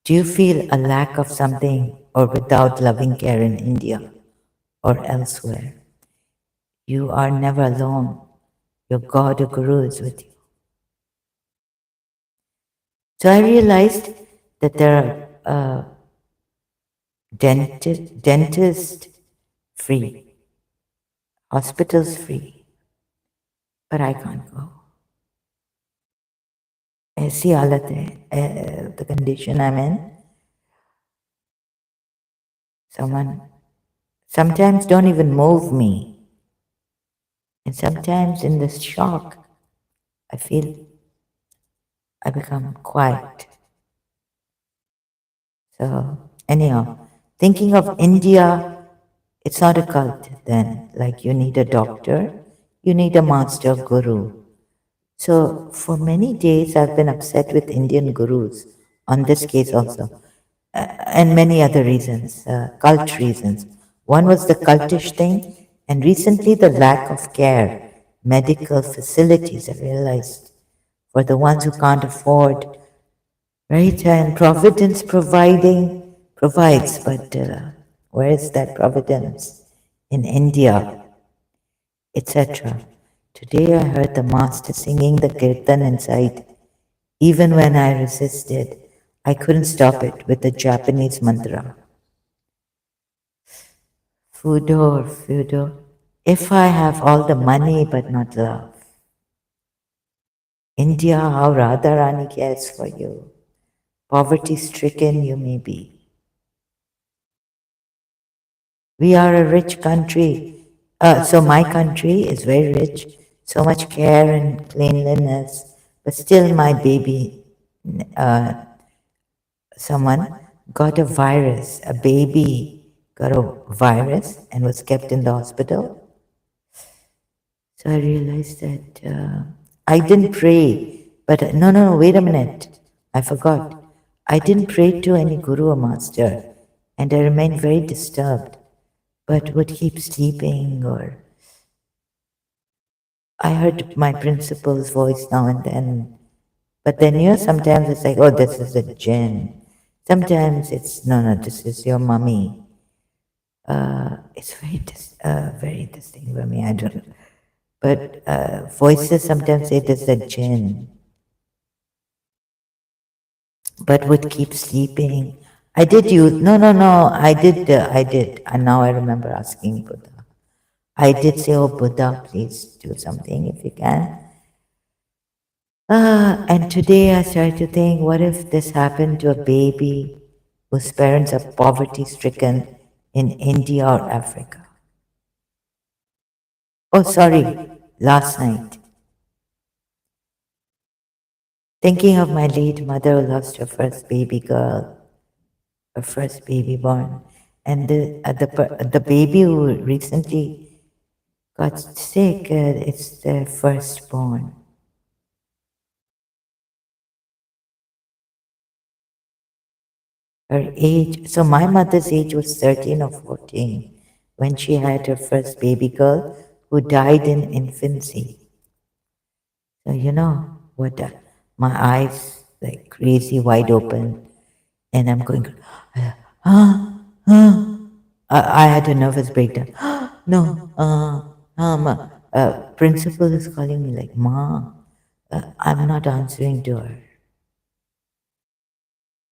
Do you feel a lack of something or without loving care in India or elsewhere? You are never alone. Your God or Guru is with you. So I realized that there are dentist free, hospitals free, but I can't go. ऐसी हालत है, the condition I'm in. Someone sometimes don't even move me. And sometimes in this shock, I feel I become quiet. So, anyhow, thinking of India, it's not a cult then. Like you need a doctor, you need a master guru. So, for many days, I've been upset with Indian gurus on this case also, and many other reasons, cult reasons. One was the cultish thing, and recently the lack of care, medical facilities, I realized, for the ones who can't afford, right? And providence provides, but where is that providence? In India, etc. Today I heard the master singing the kirtan inside. Even when I resisted, I couldn't stop it with the Japanese mantra. Fudo, Fudo. If I have all the money but not love. India, how Radharani cares for you. Poverty stricken you may be. We are a rich country. So my country is very rich, so much care and cleanliness, but still my baby, uh, someone got a virus, a baby got a virus and was kept in the hospital. So I realized that I didn't pray, but no, wait a minute. I forgot. I didn't pray to any guru or master, and I remained very disturbed. but would keep sleeping. Or I heard my principal's voice now and then, but then sometimes it's like, oh, this is a jinn. Sometimes it's no, no, this is your mummy. It's very distinct for me. I don't know. But voices sometimes say there's a jinn, but would keep sleeping. I did use, no, no, no, I did. And now I remember asking Buddha. I did say, oh, Buddha, please do something if you can. And today I started to think, what if this happened to a baby whose parents are poverty stricken in India or Africa? Oh, sorry, last night. Thinking of my late mother who lost her first baby girl, her first baby born, and the baby who recently got sick, it's the firstborn. Her age, so my mother's age was 13 or 14 when she had her first baby girl who died in infancy. So, what, my eyes like crazy wide open, and I'm going, huh, huh. I had a nervous breakdown. No, principal is calling me like, Ma, I'm not answering to her,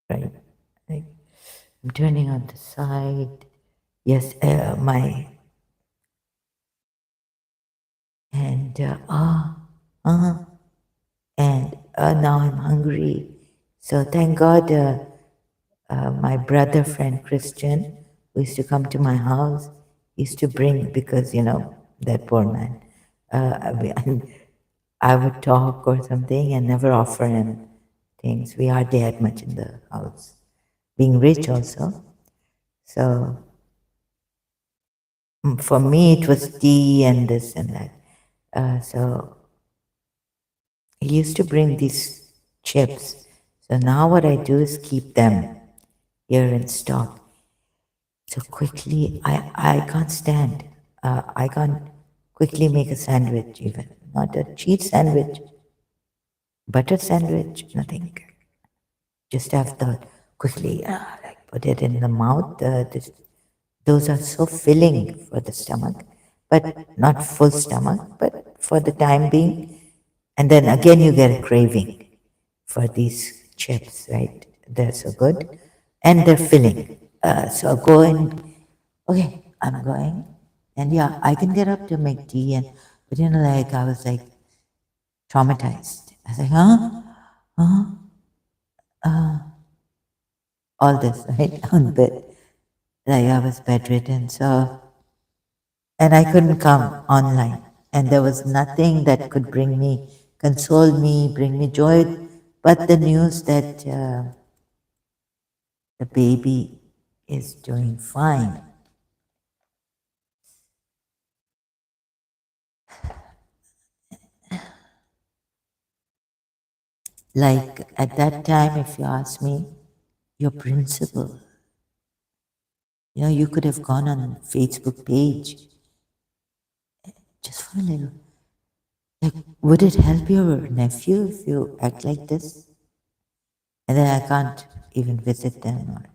right? Like, I'm turning on the side. Yes, and and now I'm hungry. So thank God, my brother friend Christian, who used to come to my house, used to bring, because that poor man. I would talk or something and never offer him things. We hardly had much in the house, being rich also. So for me, it was tea and this and that. So he used to bring these chips. So now what I do is keep them here in stock. So quickly, I can't stand. I can't quickly make a sandwich even. Not a cheese sandwich, butter sandwich, nothing. Just have the quickly, like put it in the mouth. Those are so filling for the stomach, but not full stomach, but for the time being. And then again, you get a craving for these chips, right? They're so good and they're filling. So go and, okay, I'm going. And yeah, I can get up to make tea. And, but like I was like traumatized. I was like, huh? Huh? All this, right? On bed. Like I was bedridden. So, and I couldn't come online. And there was nothing that could bring me, console me, bring me joy, but the news that the baby is doing fine. Like at that time, if you ask me, your principal, you could have gone on Facebook page just for a little. Like, would it help your nephew if you act like this? And then I can't even visit them. Or,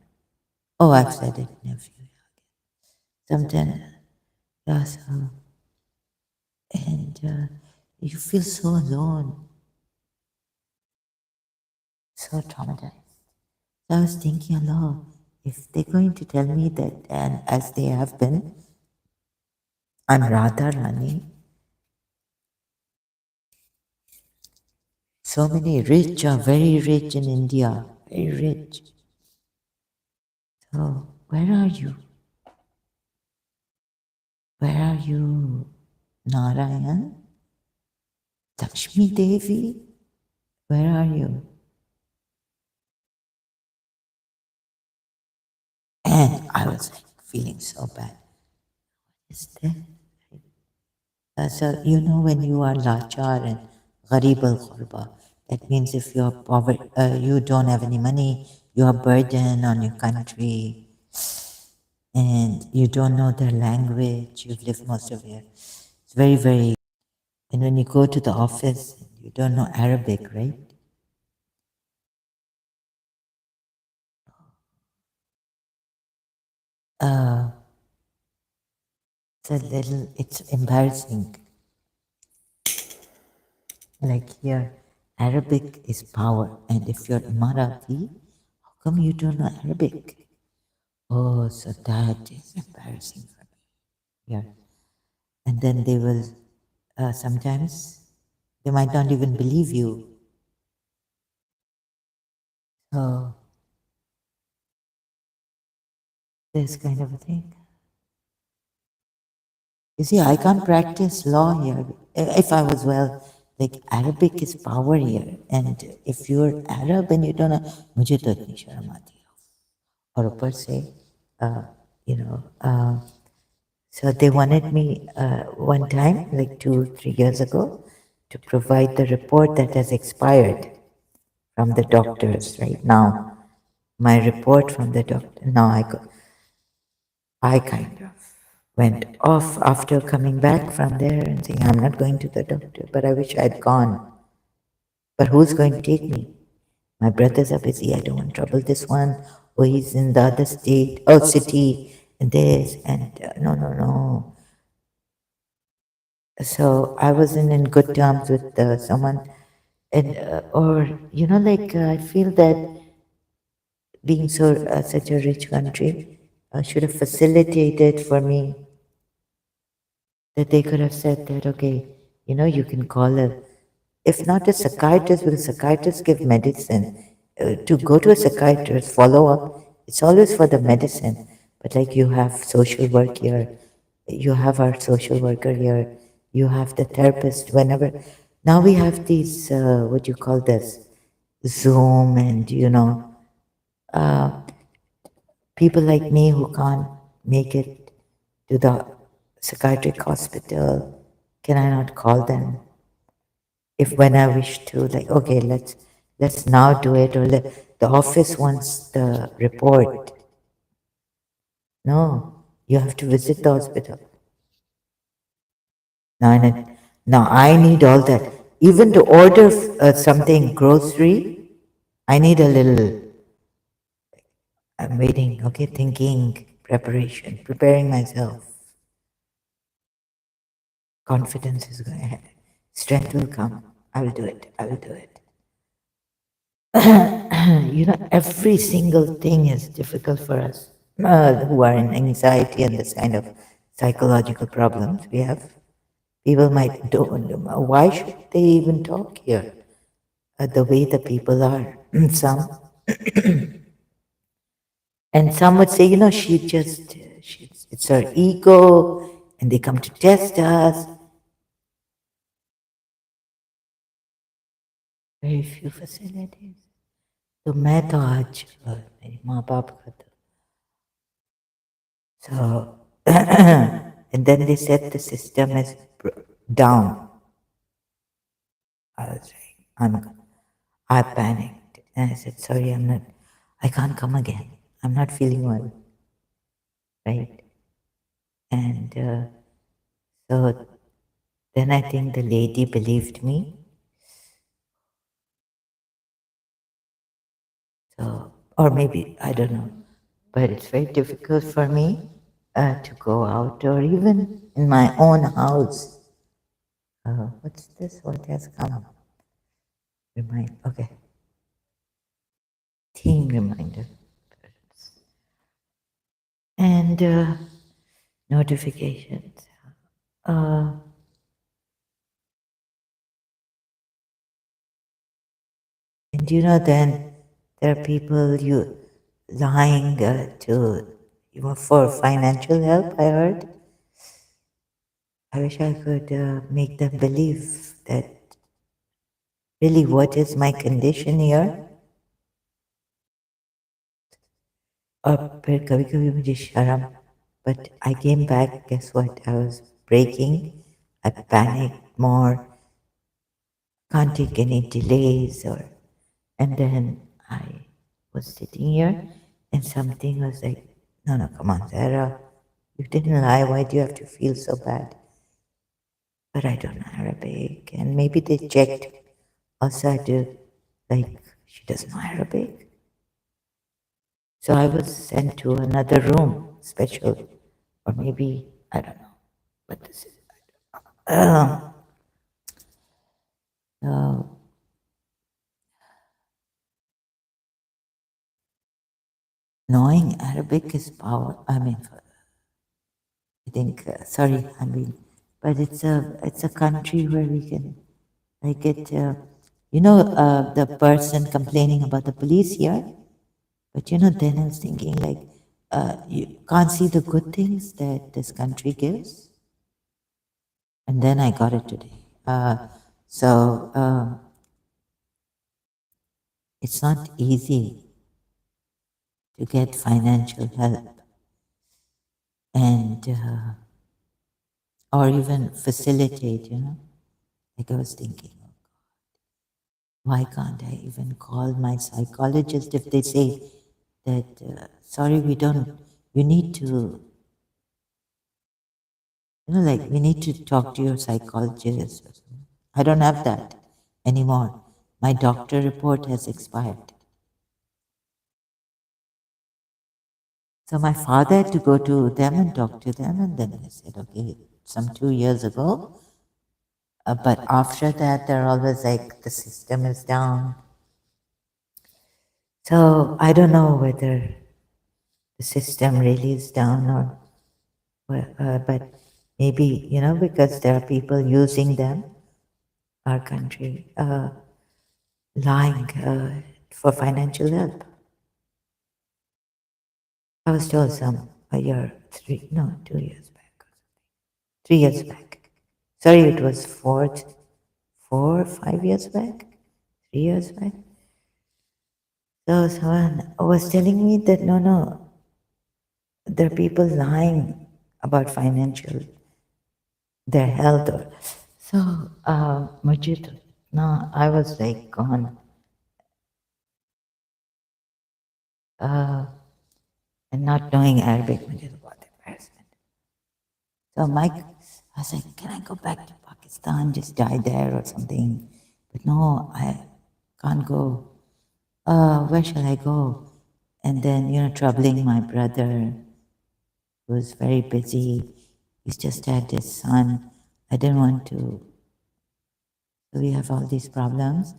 oh, I've said it, nephew. Sometimes, yeah, so, and you feel so alone, so traumatized. So I was thinking, Allah, if they're going to tell me that, and as they have been, I'm Radha Rani, so many rich are very rich in India, very rich. So, where are you? Where are you, Narayan? Lakshmi Devi? Where are you? And I was like feeling so bad. Is there? So, when you are lachar and gharib al ghurba, that means if you're poverty, you don't have any money, you are burden on your country, and you don't know their language, you've lived most of your, it's very, very, and when you go to the office, you don't know Arabic, right? Uh, it's embarrassing. Like here, Arabic is power, and if you're Marathi, how come you don't know Arabic? Oh, so that is embarrassing for me. Yeah. And then they will, sometimes, they might not even believe you. So, this kind of a thing. You see, I can't practice law here. If I was well, like Arabic is power here, and if you're Arab and you don't know, मुझे तो इतनी शर्म आती है. और ऊपर से, uh, you know, so they wanted me one time, like 2, 3 years ago, to provide the report that has expired from the doctors right now. My report from the doctor. Now I kind of went off after coming back from there and saying, I'm not going to the doctor, but I wish I'd gone. But who's going to take me? My brothers are busy. I don't want to trouble this one. Oh, he's in the other state, oh, city, and this, and no, no, no. So I wasn't in good terms with someone, and or like I feel that being such a rich country should have facilitated for me that they could have said that, okay, you can call a, if not a psychiatrist, because psychiatrists give medicine. To go to a psychiatrist, follow up, it's always for the medicine. But like you have social work here, you have our social worker here, you have the therapist whenever. Now we have these, what do you call this? Zoom and, uh, people like me who can't make it to the psychiatric hospital, can I not call them? If when I wish to, like, okay, let's now do it, or the office wants the report. No, you have to visit the hospital. Now I need all that. Even to order something grocery, I need a little. I'm waiting. Okay, thinking, preparation, preparing myself. Confidence is going ahead. Strength will come. I will do it. I will do it. Every single thing is difficult for us who are in anxiety and this kind of psychological problems we have. People might don't. Why should they even talk here? The way the people are. Some and some would say, it's her ego, and they come to test us. Very few facilities. तो मैं तो आज मेरे माँ बाप का तो so and then they said the system is down. I was like, I panicked and I said, sorry, I can't come again. I'm not feeling well, right? And so then I think the lady believed me. So, or maybe, I don't know. But it's very difficult for me to go out or even in my own house. What's this? What has come? Okay. Team reminder. And notifications. Uh, and then there are people you lying to for financial help, I heard. I wish I could make them believe that really what is my condition here. और फिर कभी कभी मुझे शर्म, but I came back, guess what, I was breaking, I panicked more, can't take any delays, and then I was sitting here and something was like No, no, come on, Sarah. You didn't lie. Why do you have to feel so bad? But I don't know Arabic. And maybe they checked also I do, like, she doesn't know Arabic. So I was sent to another room, special, or maybe, I don't know. But this is, so knowing Arabic is power. I mean, I think, sorry, I mean, but it's a country where we can, like, the person complaining about the police here. But then I was thinking, like, you can't see the good things that this country gives. And then I got it today. So it's not easy to get financial help and or even facilitate. Like, I was thinking, why can't I even call my psychologist if they say that, sorry, we don't, you need to, like, we need to talk to your psychologist or something. I don't have that anymore. My doctor report has expired. So my father had to go to them and talk to them, and then I said, okay, some 2 years ago. But after that, they're always like, the system is down. So I don't know whether the system really is down or, but maybe, because there are people using them, our country, lying for financial help. I was told a year, 2 years back, 3 years back. Sorry, it was 5 years back, 3 years back. So someone was telling me that no, there are people lying about financial, their health. So, Majid, no, I was like gone. And not knowing Arabic, Majid, what embarrassment. So Mike, I was like, can I go back to Pakistan, just die there or something? But no, I can't go. Where shall I go? And then, troubling my brother, who was very busy. He's just had his son. I didn't want to. So we have all these problems.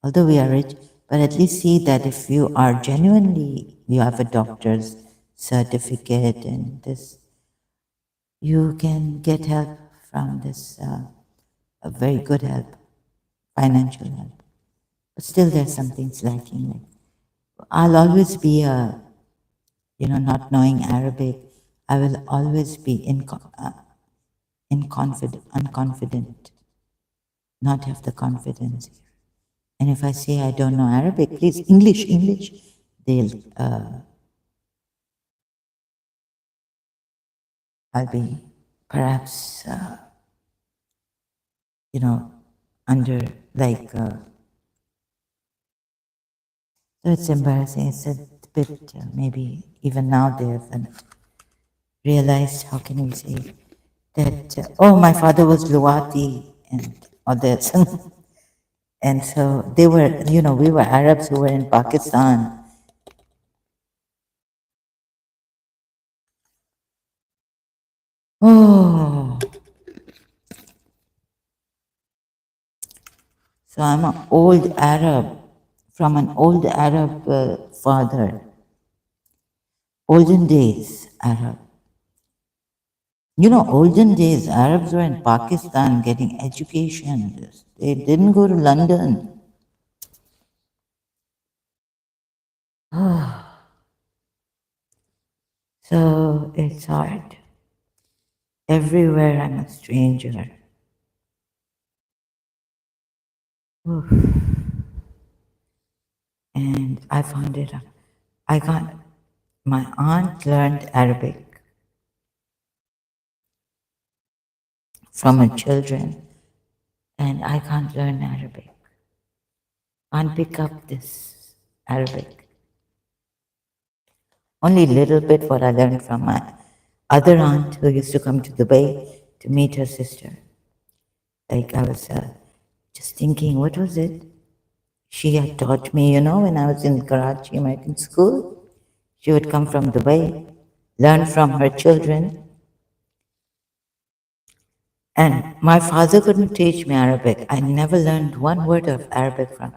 Although we are rich, but at least see that if you are genuinely, you have a doctor's certificate and this, you can get help from this, a very good help, financial help. But still, there's some things lacking. Like, I'll always be not knowing Arabic. I will always be unconfident, not have the confidence. And if I say I don't know Arabic, please, English, they'll, I'll be perhaps, under, like, so it's embarrassing. It's a bit, maybe even now they haven't realized, how can we say, that, oh, my father was Luwati and all that. And so they were, we were Arabs who were in Pakistan. Oh, so I'm an old Arab from an old Arab father. Olden days Arab. Olden days Arabs were in Pakistan getting education. They didn't go to London. So it's hard. Everywhere I'm a stranger. Oof. And I found it. I got my aunt learned Arabic from her children, and I can't learn Arabic. Can't pick up this Arabic. Only little bit what I learned from my other aunt who used to come to Dubai to meet her sister. Like I was just thinking, what was it? She had taught me, when I was in Karachi American School. She would come from Dubai, learn from her children, and my father couldn't teach me Arabic. I never learned one word of Arabic from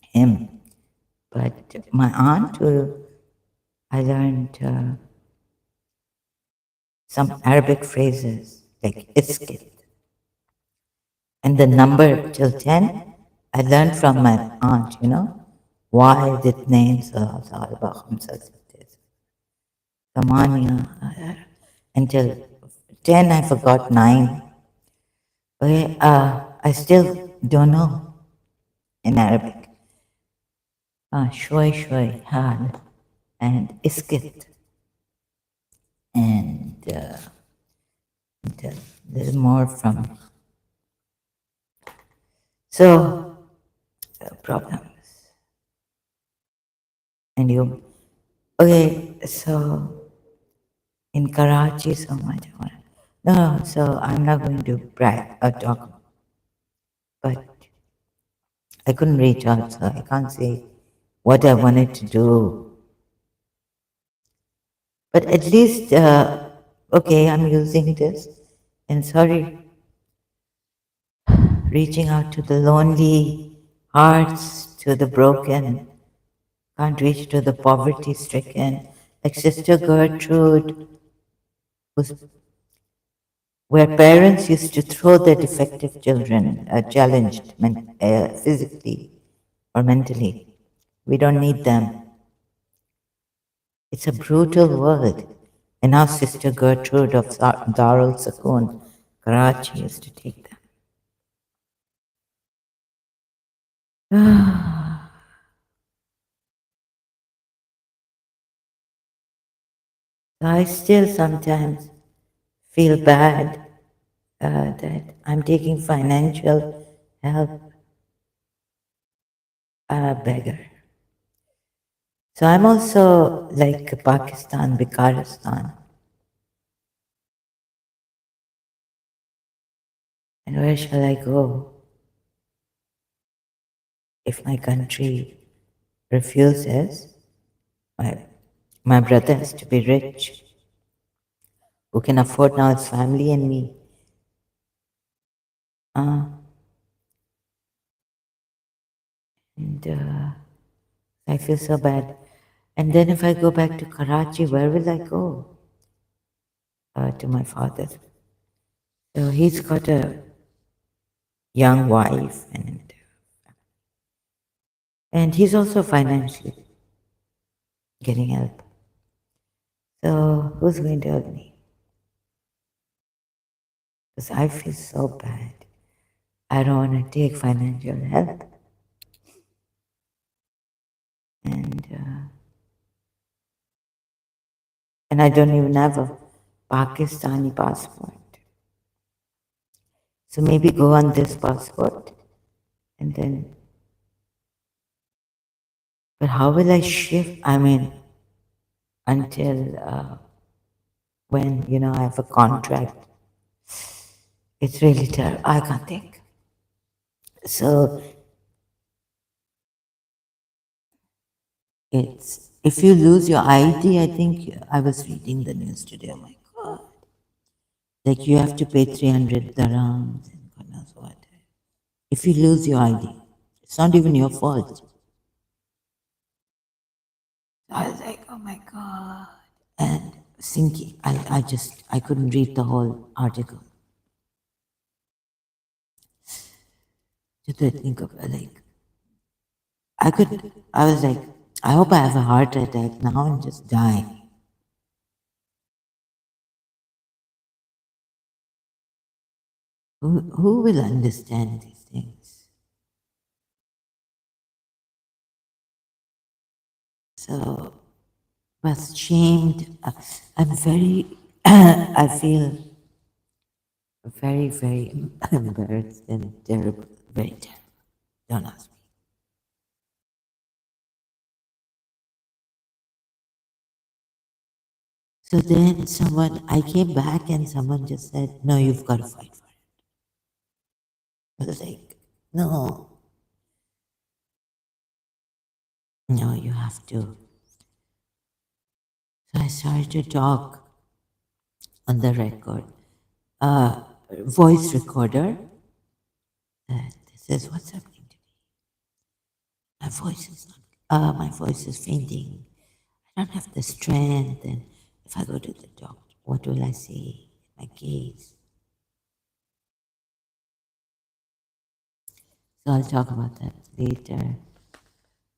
him. But my aunt, who I learned some Arabic phrases like iskit. And the number till 10, I learned from my aunt, why the names Samania until 10, I forgot 9. Okay, I still don't know in Arabic. Shway shway, hal, and iskit, and there's more from. So, problems. And you, okay, so in Karachi, so much. No, so I'm not going to brag or talk, but I couldn't reach out, so I can't say what I wanted to do. But at least, okay, I'm using this, and sorry, reaching out to the lonely hearts, to the broken, can't reach to the poverty stricken, like Sister Gertrude, who's, where parents used to throw their defective children, challenged physically or mentally. We don't need them. It's a brutal world. And now Sister Gertrude of Darul Sakoon, Karachi, used to take them. I still sometimes feel bad that I'm taking financial help, a beggar. So I'm also like Pakistan, Bikaristan. And where shall I go if my country refuses? My, my brother has to be rich, who can afford now his family and me. Uh, and I feel so bad. And then if I go back to Karachi, where will I go? To my father. So he's got a young wife, and he's also financially getting help. So who's going to help me? Because I feel so bad. I don't want to take financial help. And and I don't even have a Pakistani passport. So maybe go on this passport and then, but how will I shift? I mean, until when, I have a contract. It's really terrible. I can't think. So it's, if you lose your ID, I think I was reading the news today. Oh my God. Like you have to pay 300 dirhams and God knows what. If you lose your ID, it's not even your fault. I was like, oh my God. And thinking, I couldn't read the whole article. Just to think of like, I was like, I hope I have a heart attack now and just die. Who will understand these things? So, was shamed. I'm very, I feel very, very embarrassed and terrible, very terrible. Don't ask me. So then I came back and someone just said, no, you've got to fight for it. I was like, no, no, you have to. So I started to talk on the record, voice recorder. This is what's happening to me. My voice is fainting. I don't have the strength. And if I go to the doctor, what will I say? My gaze. So I'll talk about that later.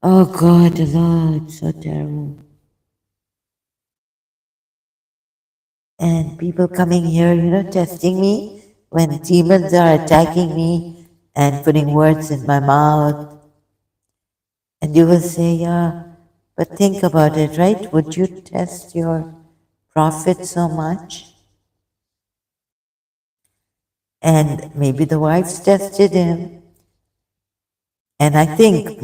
Oh God, Allah, it's so terrible. And people coming here, testing me when demons are attacking me and putting words in my mouth. And you will say, yeah, but think about it, right? Would you test your prophet so much? And maybe the wives tested him. And I think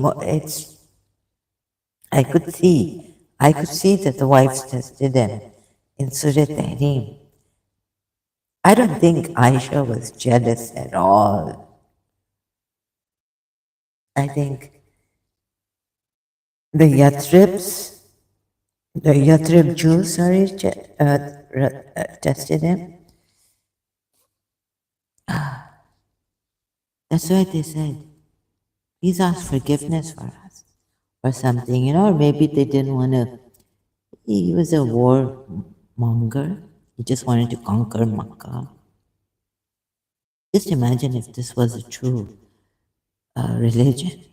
I could see that the wives tested him in Surah Tahrim. I don't think Aisha was jealous at all. I think the Yathrib Jews, tested him. That's why they said, please ask forgiveness for us or something, or maybe they didn't want to. He was a war monger. He just wanted to conquer Makkah. Just imagine if this was a true religion.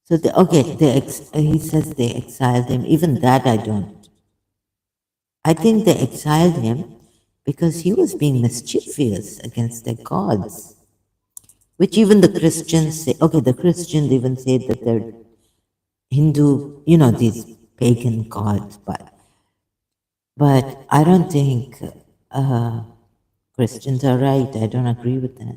So, he says they exiled him. Even that I don't. I think they exiled him because he was being mischievous against their gods, which even the Christians say. Okay, the Christians even say that they're Hindu, these pagan gods, but I don't think uh, Christians are right. I don't agree with that.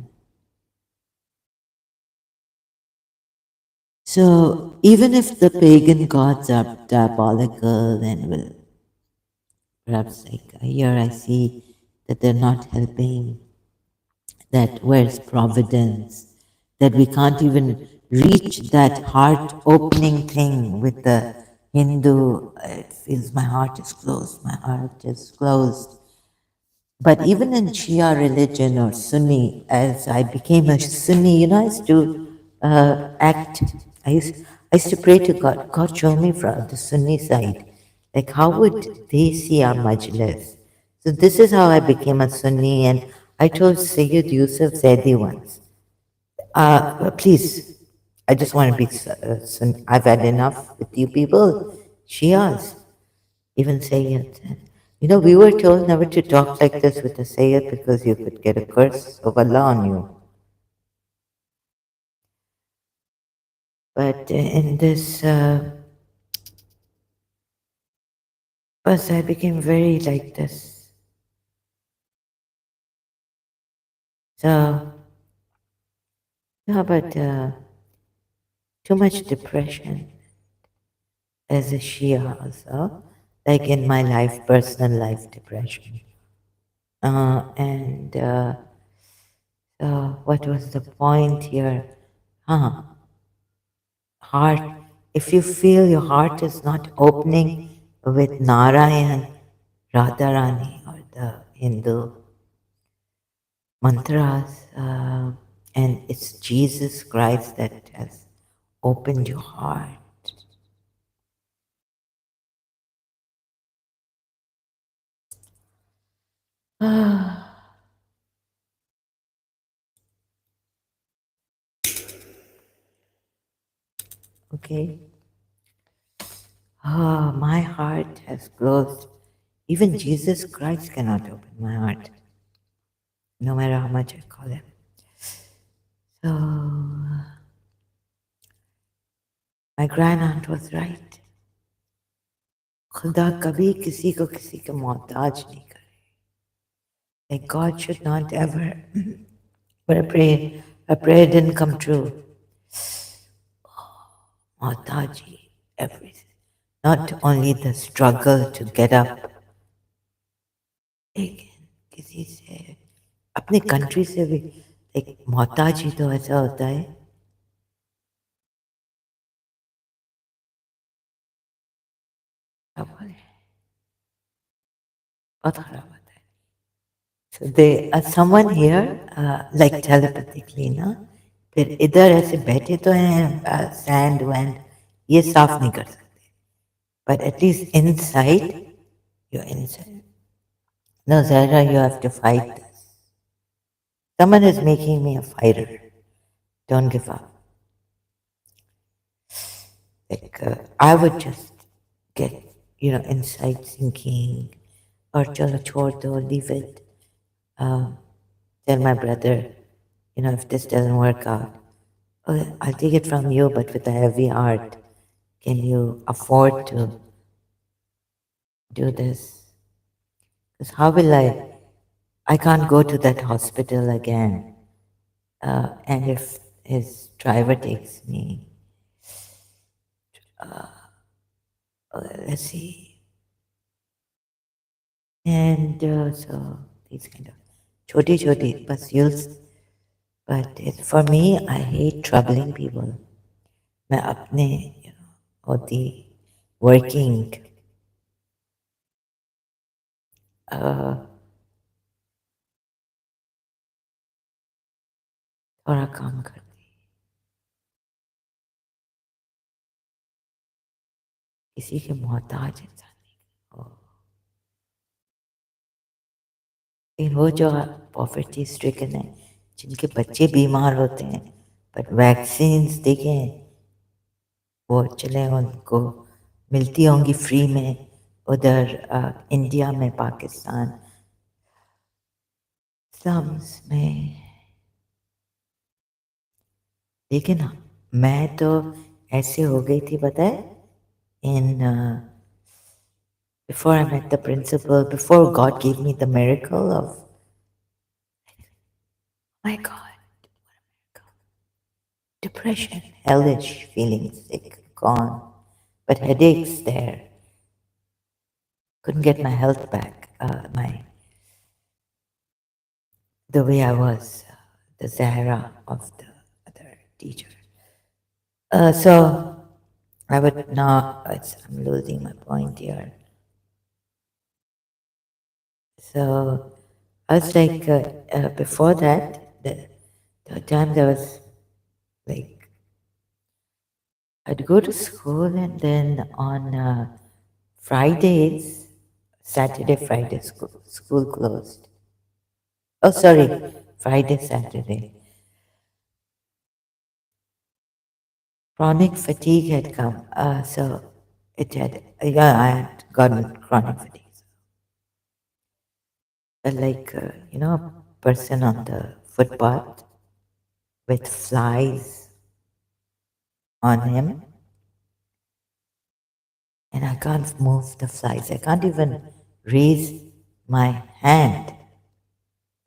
So even if the pagan gods are diabolical and will perhaps like here I see that they're not helping, that where's providence, that we can't even reach that heart opening thing with the Hindu, it feels my heart is closed, my heart is closed. But even in Shia religion or Sunni, as I became a Sunni, I used to act, I used to pray to God, God, show me from the Sunni side. Like, how would they see our majlis? So, this is how I became a Sunni, and I told Sayyid Yusuf Zaidi once, please, I just want to be Sunni. I've had enough with you people, Shias. Even Sayyid. We were told never to talk like this with a Sayyid because you could get a curse of Allah on you. But in this bus, I became very like this. So, yeah, but too much depression as a Shia also, like in my life, personal life depression. And what was the point here? Huh? Heart, if you feel your heart is not opening with Narayan, Radharani, or the Hindu mantras, and it's Jesus Christ that has opened your heart. Okay. My heart has closed. Even Jesus Christ cannot open my heart, no matter how much I call him. So, my grand aunt was right. खुदा कभी किसी को किसी का मोहताज नहीं करे. Like God should not ever, but a prayer didn't come true. Mohtaji, everything. not only the struggle to get up, लेकिन किसी से अपने कंट्री से भी एक मोहताजी तो ऐसा होता है क्या बोले बहुत खराब होता है so they someone here like telepathically ना फिर इधर ऐसे बैठे तो हैं सैंड वैंड ये साफ नहीं कर सकते but at least inside you're inside no Zara you have to fight this someone is making me a fighter don't give up like I would just get inside thinking or chalo chhod do leave it tell my brother if this doesn't work out okay, I'll take it from you but with a heavy heart can you afford to do this because how will I can't go to that hospital again and if his driver takes me let's see and so these kind of choti choti pursuits but for me I hate troubling people मैं अपने होती working थोड़ा काम करती किसी के मोहताज इंसान नहीं हो लेकिन वो जो पॉवर्टी स्ट्रिकन है जिनके बच्चे बीमार होते हैं बट वैक्सीन्स देखें वो चले उनको मिलती होंगी फ्री में उधर इंडिया में पाकिस्तान स्लम्स में लेकिन मैं तो ऐसे हो गई थी पता है इन before I met the principal, before God gave me the miracle of, my God, depression, hellish feeling sick, gone, but headaches there. Couldn't get my health back, the way I was, the Zahra of the other teacher. So I would not, I'm losing my point here. So I was like, before that, the time there was like I'd go to school and then on Fridays, Friday, school closed. Oh, sorry, Friday, Saturday. Chronic fatigue had come. So it had, yeah, I had gotten chronic fatigue. Like, a person on the footpath with flies on him, and I can't move the flies. I can't even raise my hand,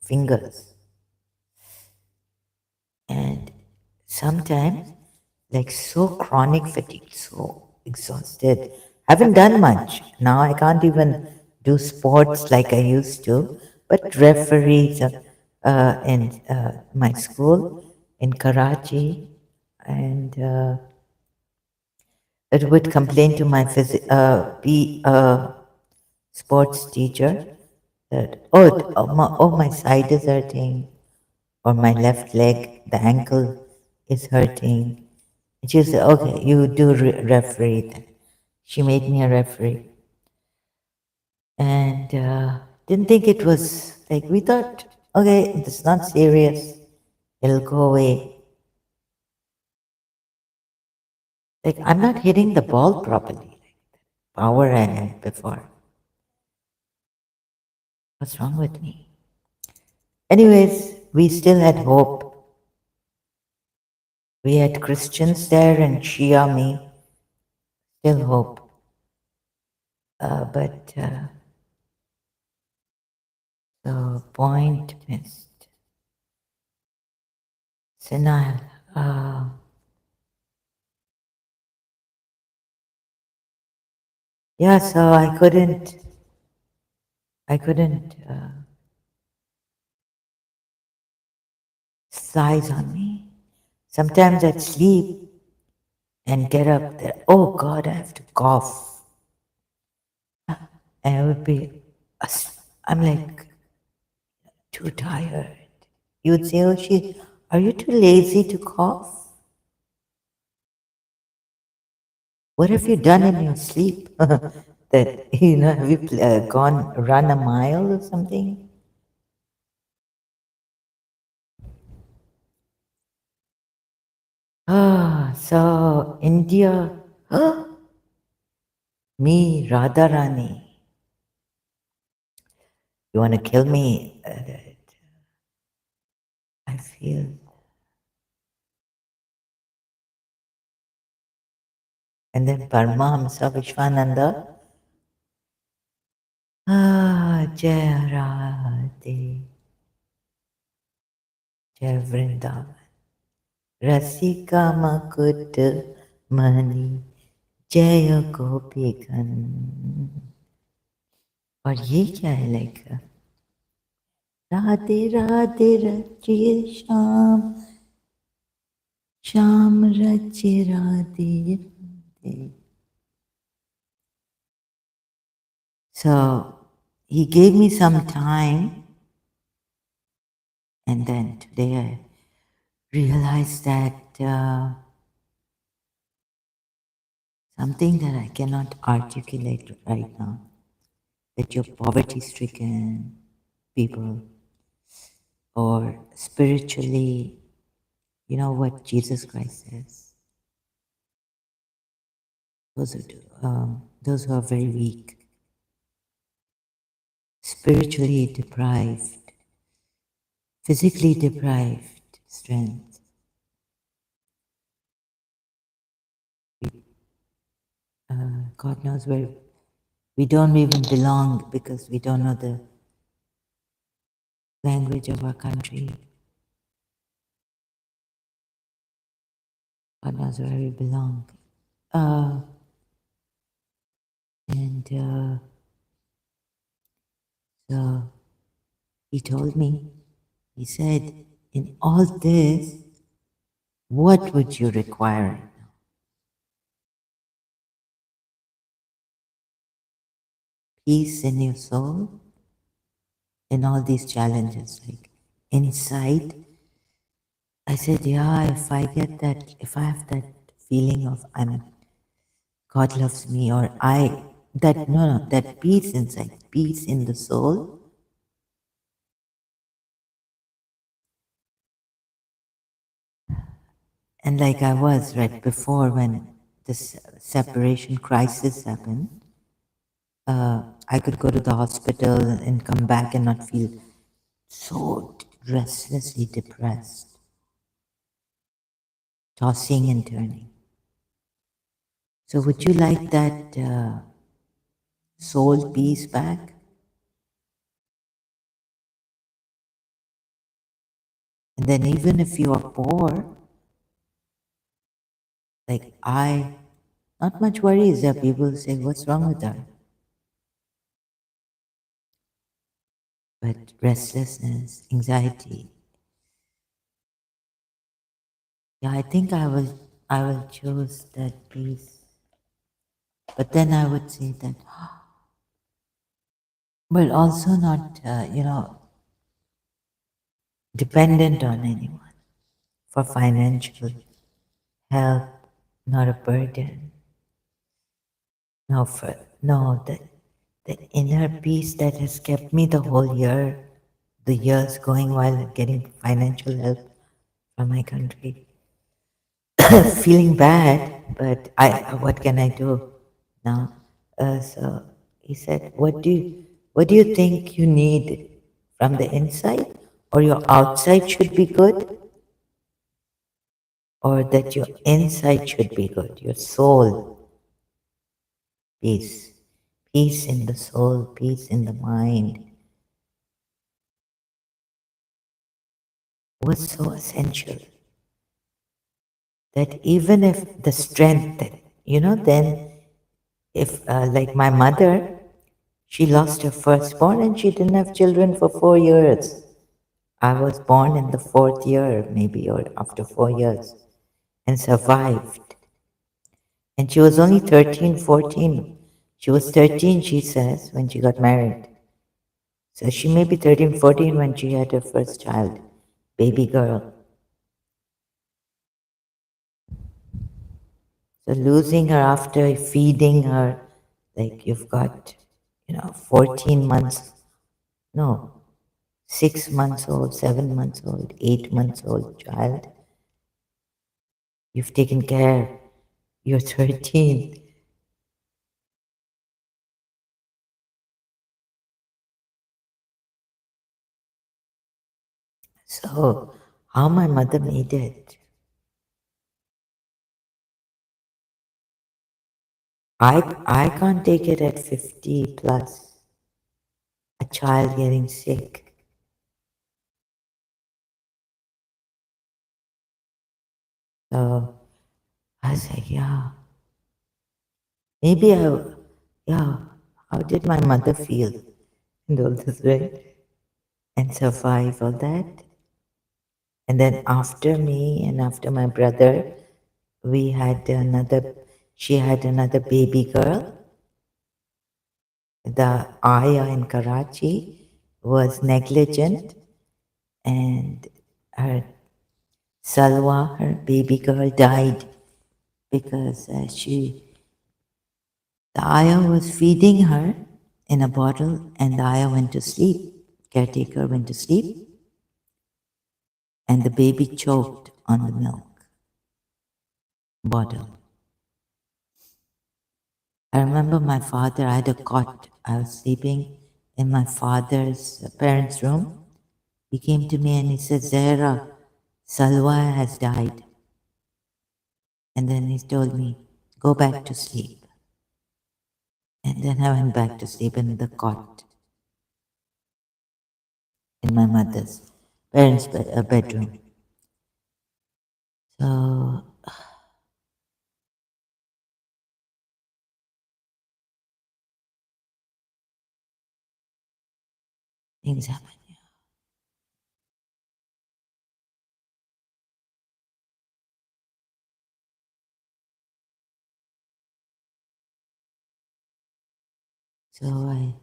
fingers. And sometimes, like so chronic fatigue, so exhausted. Haven't done much. Now I can't even do sports like I used to, but referees in my school in Karachi and it would complain to my sports teacher that, my side is hurting or my left leg, the ankle is hurting. And she said, okay, you do referee then. She made me a referee. And didn't think it was like, we thought, okay, it's not serious, it'll go away. Like, I'm not hitting the ball properly, power I had before. What's wrong with me? Anyways, we still had hope. We had Christians there and Shia me. Still hope. But the point missed. Senile. Yeah, so I couldn't size on me. Sometimes I'd sleep and get up there. Oh God, I have to cough. And I would be, I'm like too tired. You would say, oh, are you too lazy to cough? What have you done in your sleep? That, have you gone run a mile or something? So India, me, Radharani, you want to kill me? I feel. And then Paramahamsa Vishwananda, Jaya Radhe, Jaya Vrindavan, Rasika Makut Mani, Jaya Gopikan. और ये क्या है like Radhe Radhe रचिए श्याम श्याम रचिए Radhe Radhe. So he gave me some time, and then today I realized that something that I cannot articulate right now, that you're poverty stricken people or spiritually, you know what Jesus Christ says, those who are very weak, spiritually deprived, physically deprived strength. God knows where we don't even belong because we don't know the language of our country. God knows where we belong. And so he told me, he said, in all this, what would you require right now? Peace in your soul in all these challenges, like inside. I said, yeah, if I get that, if I have that feeling of God loves me, or that peace inside, peace in the soul, and like I was right before when this separation crisis happened, I could go to the hospital and come back and not feel so restlessly depressed, tossing and turning. So, would you like that soul peace back? And then, even if you are poor, like not much worries that people say, what's wrong with her? But restlessness, anxiety. Yeah, I think I will choose that peace. But then I would say that, but also not, dependent on anyone for financial help, not a burden. No, the inner peace that has kept me the whole year, the years going while getting financial help from my country. Feeling bad, but what can I do now? So he said, what do you think you need from the inside, or your outside should be good, or that your inside should be good, your soul peace, peace in the soul, peace in the mind was so essential that even if the strength that then If, like my mother, she lost her firstborn and she didn't have children for 4 years. I was born in the fourth year, maybe, or after 4 years, and survived. And she was only 13, 14. She was 13, she says, when she got married. So she may be 13, 14 when she had her first child, baby girl. So losing her after feeding her, like you've got, 14 months, no, 6 months old, 7 months old, 8 months old child. You've taken care. You're 13. So how my mother made it, I can't take it at 50 plus, a child getting sick. So I was like, yeah, maybe yeah, how did my mother feel and all this, right? And survive all that. And then after me and after my brother, we had another, she had another baby girl. The Ayah in Karachi was negligent, and her Salwa, her baby girl, died because the ayah was feeding her in a bottle, and the ayah went to sleep. Caretaker went to sleep, and the baby choked on the milk bottle. I remember my father, I had a cot. I was sleeping in my father's parents' room. He came to me and he said, Zahra, Salwa has died. And then he told me, go back to sleep. And then I went back to sleep in the cot in my mother's parents' bedroom. So things happen. So I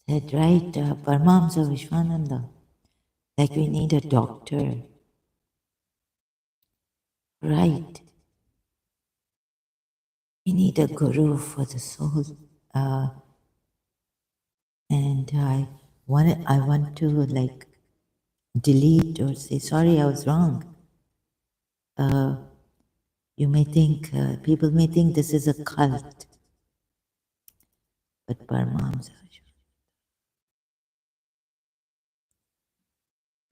said, right, Paramahamsa Vishwananda, like we need a doctor. Right. We need a guru for the soul. Uh, and I want to like delete or say, sorry, I was wrong. You may think, people may think this is a cult, but Paramahamsa,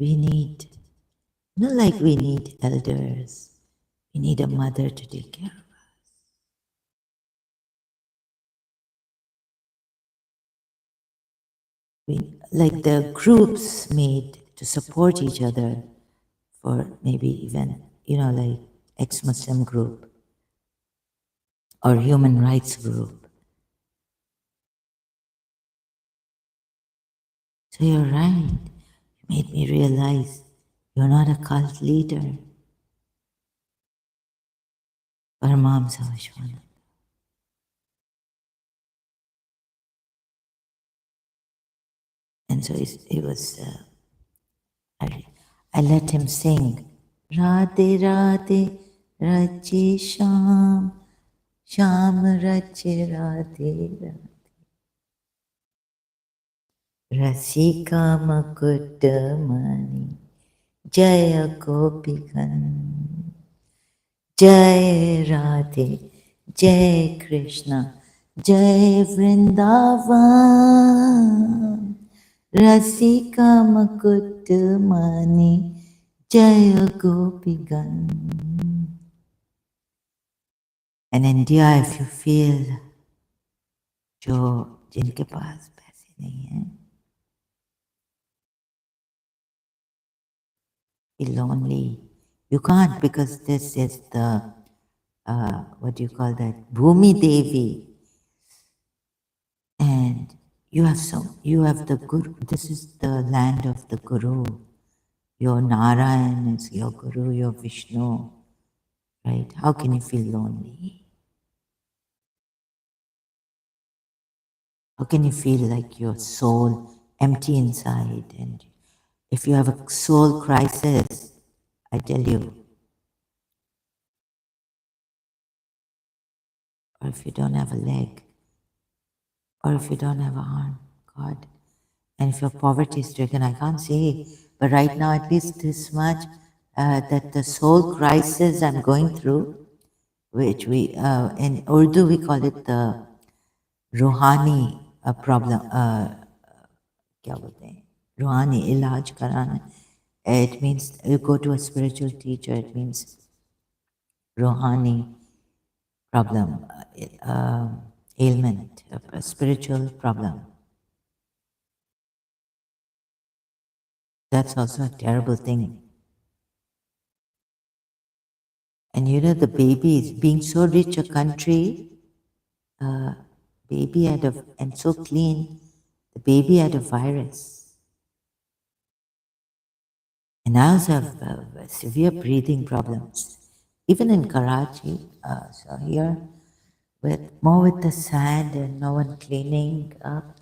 we need, not like we need elders, we need a mother to take care of. Like the groups made to support each other for maybe even, like ex-Muslim group or human rights group. So you're right. You made me realize you're not a cult leader. Paramahamsa Vishwanatha. And so it was, I let him sing. Radhe Radhe Rache Sham, Sham Rache Radhe Radhe. Rasika Makutamani, Jaya Gopikan, Jai Radhe, Jai Krishna, Jai Vrindavan, Rasika Makutamani, Jaya Gopikan. And India, if you feel जो जिनके पास पैसे नहीं हैं, feel lonely. You can't, because this is the what do you call that? Bhumi Devi. you have the Guru. This is the land of the Guru. Your Narayan is your Guru, your Vishnu, right? How can you feel lonely? How can you feel like your soul empty inside? And if you have a soul crisis, I tell you, or if you don't have a leg, or if you don't have an arm, God, and if you're poverty stricken, I can't say, but right now, at least this much, that the soul crisis I'm going through, which in Urdu, we call it the रूहानी problem, क्या बोलते हैं रूहानी इलाज कराना. It means you go to a spiritual teacher. It means रूहानी problem, ailment, a spiritual problem. That's also a terrible thing. And you know, the babies, being so rich a country, baby had and so clean, the baby had a virus. And I also have severe breathing problems. Even in Karachi, so here, more with the sand and no one cleaning up.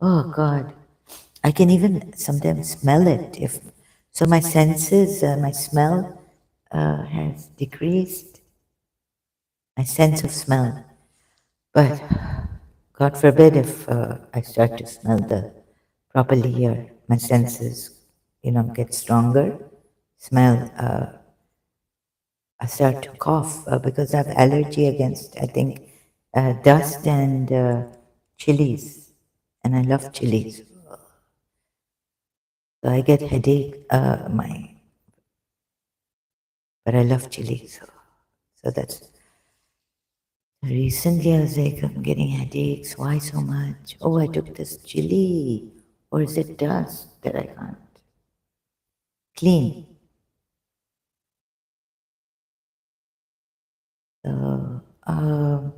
Oh God, I can even sometimes smell it. If so, my senses, my smell has decreased. My sense of smell, but God forbid if I start to smell the properly here, my senses, get stronger. Smell. I start to cough because I have allergy against, I think, dust and chilies, and I love chilies. So I get headache, but I love chilies. So that's recently I was like, I'm getting headaches. Why so much? Oh, I took this chili, or is it dust that I can't clean? So,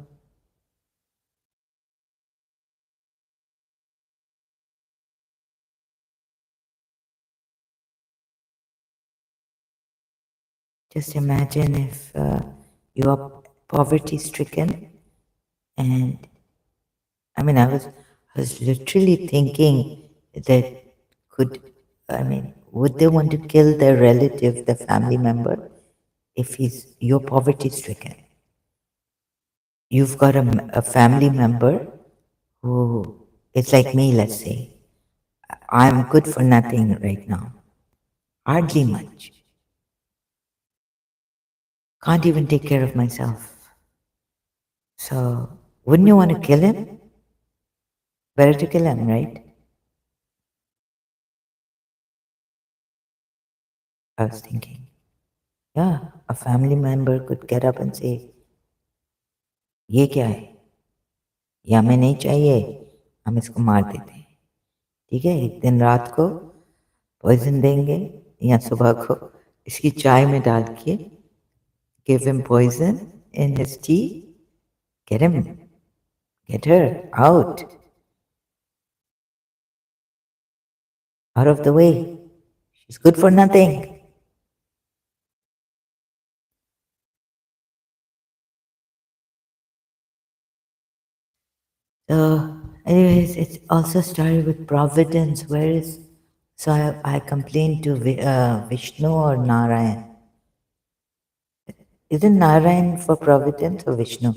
just imagine if you are poverty stricken, and I was literally thinking that would they want to kill their relative, the family member, if you're poverty stricken? You've got a family member who is like me, let's say. I'm good for nothing right now. Hardly much. Can't even take care of myself. So, wouldn't you want to kill him? Better to kill him, right? I was thinking, yeah, a family member could get up and say, ये क्या है, ये हमें नहीं चाहिए, हम इसको मार देते हैं. ठीक है, एक दिन रात को पॉइजन देंगे या सुबह को इसकी चाय में डाल के give him poison in his tea, get her out of the way. She's good for nothing. So, anyways, it also started with providence. So I complained to Vishnu or Narayan. Isn't Narayan for providence or Vishnu?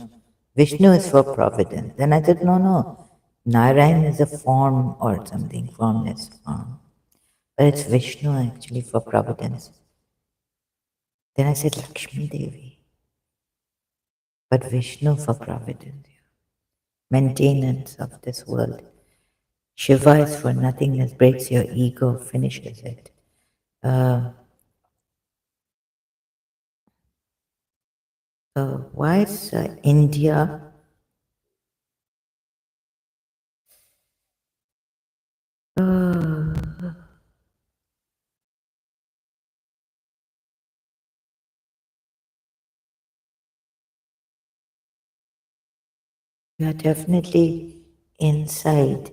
Vishnu is for providence. Then I said, no. Narayan is a form or something, formless form. But it's Vishnu actually for providence. Then I said, Lakshmi Devi. But Vishnu for providence, maintenance of this world. Shiva is for nothingness, breaks your ego, finishes it. Why is India? We are definitely inside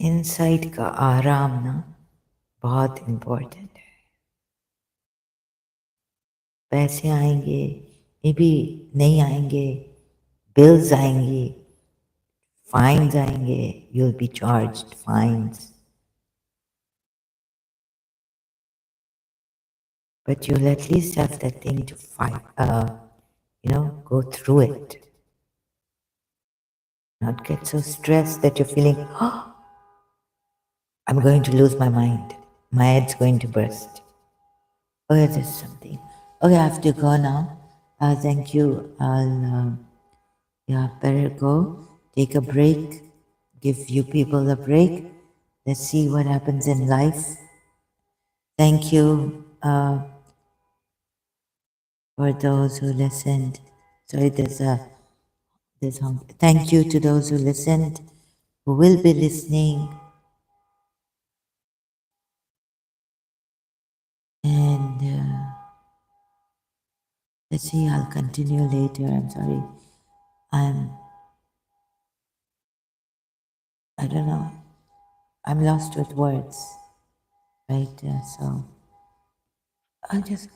inside का आराम ना बहुत important है. पैसे आएंगे, ये भी नहीं आएंगे, बिल्स आएंगे, फाइन्स आएंगे, you'll be charged fines. But you'll at least have that thing to fight, go through it. Not get so stressed that you're feeling, oh, I'm going to lose my mind. My head's going to burst. Okay, there's something. Okay, I have to go now. Thank you. Better go. Take a break. Give you people a break. Let's see what happens in life. Thank you for those who listened. Sorry, thank you to those who listened, who will be listening. And let's see, I'll continue later. I'm sorry. I don't know. I'm lost with words, right? So I'll just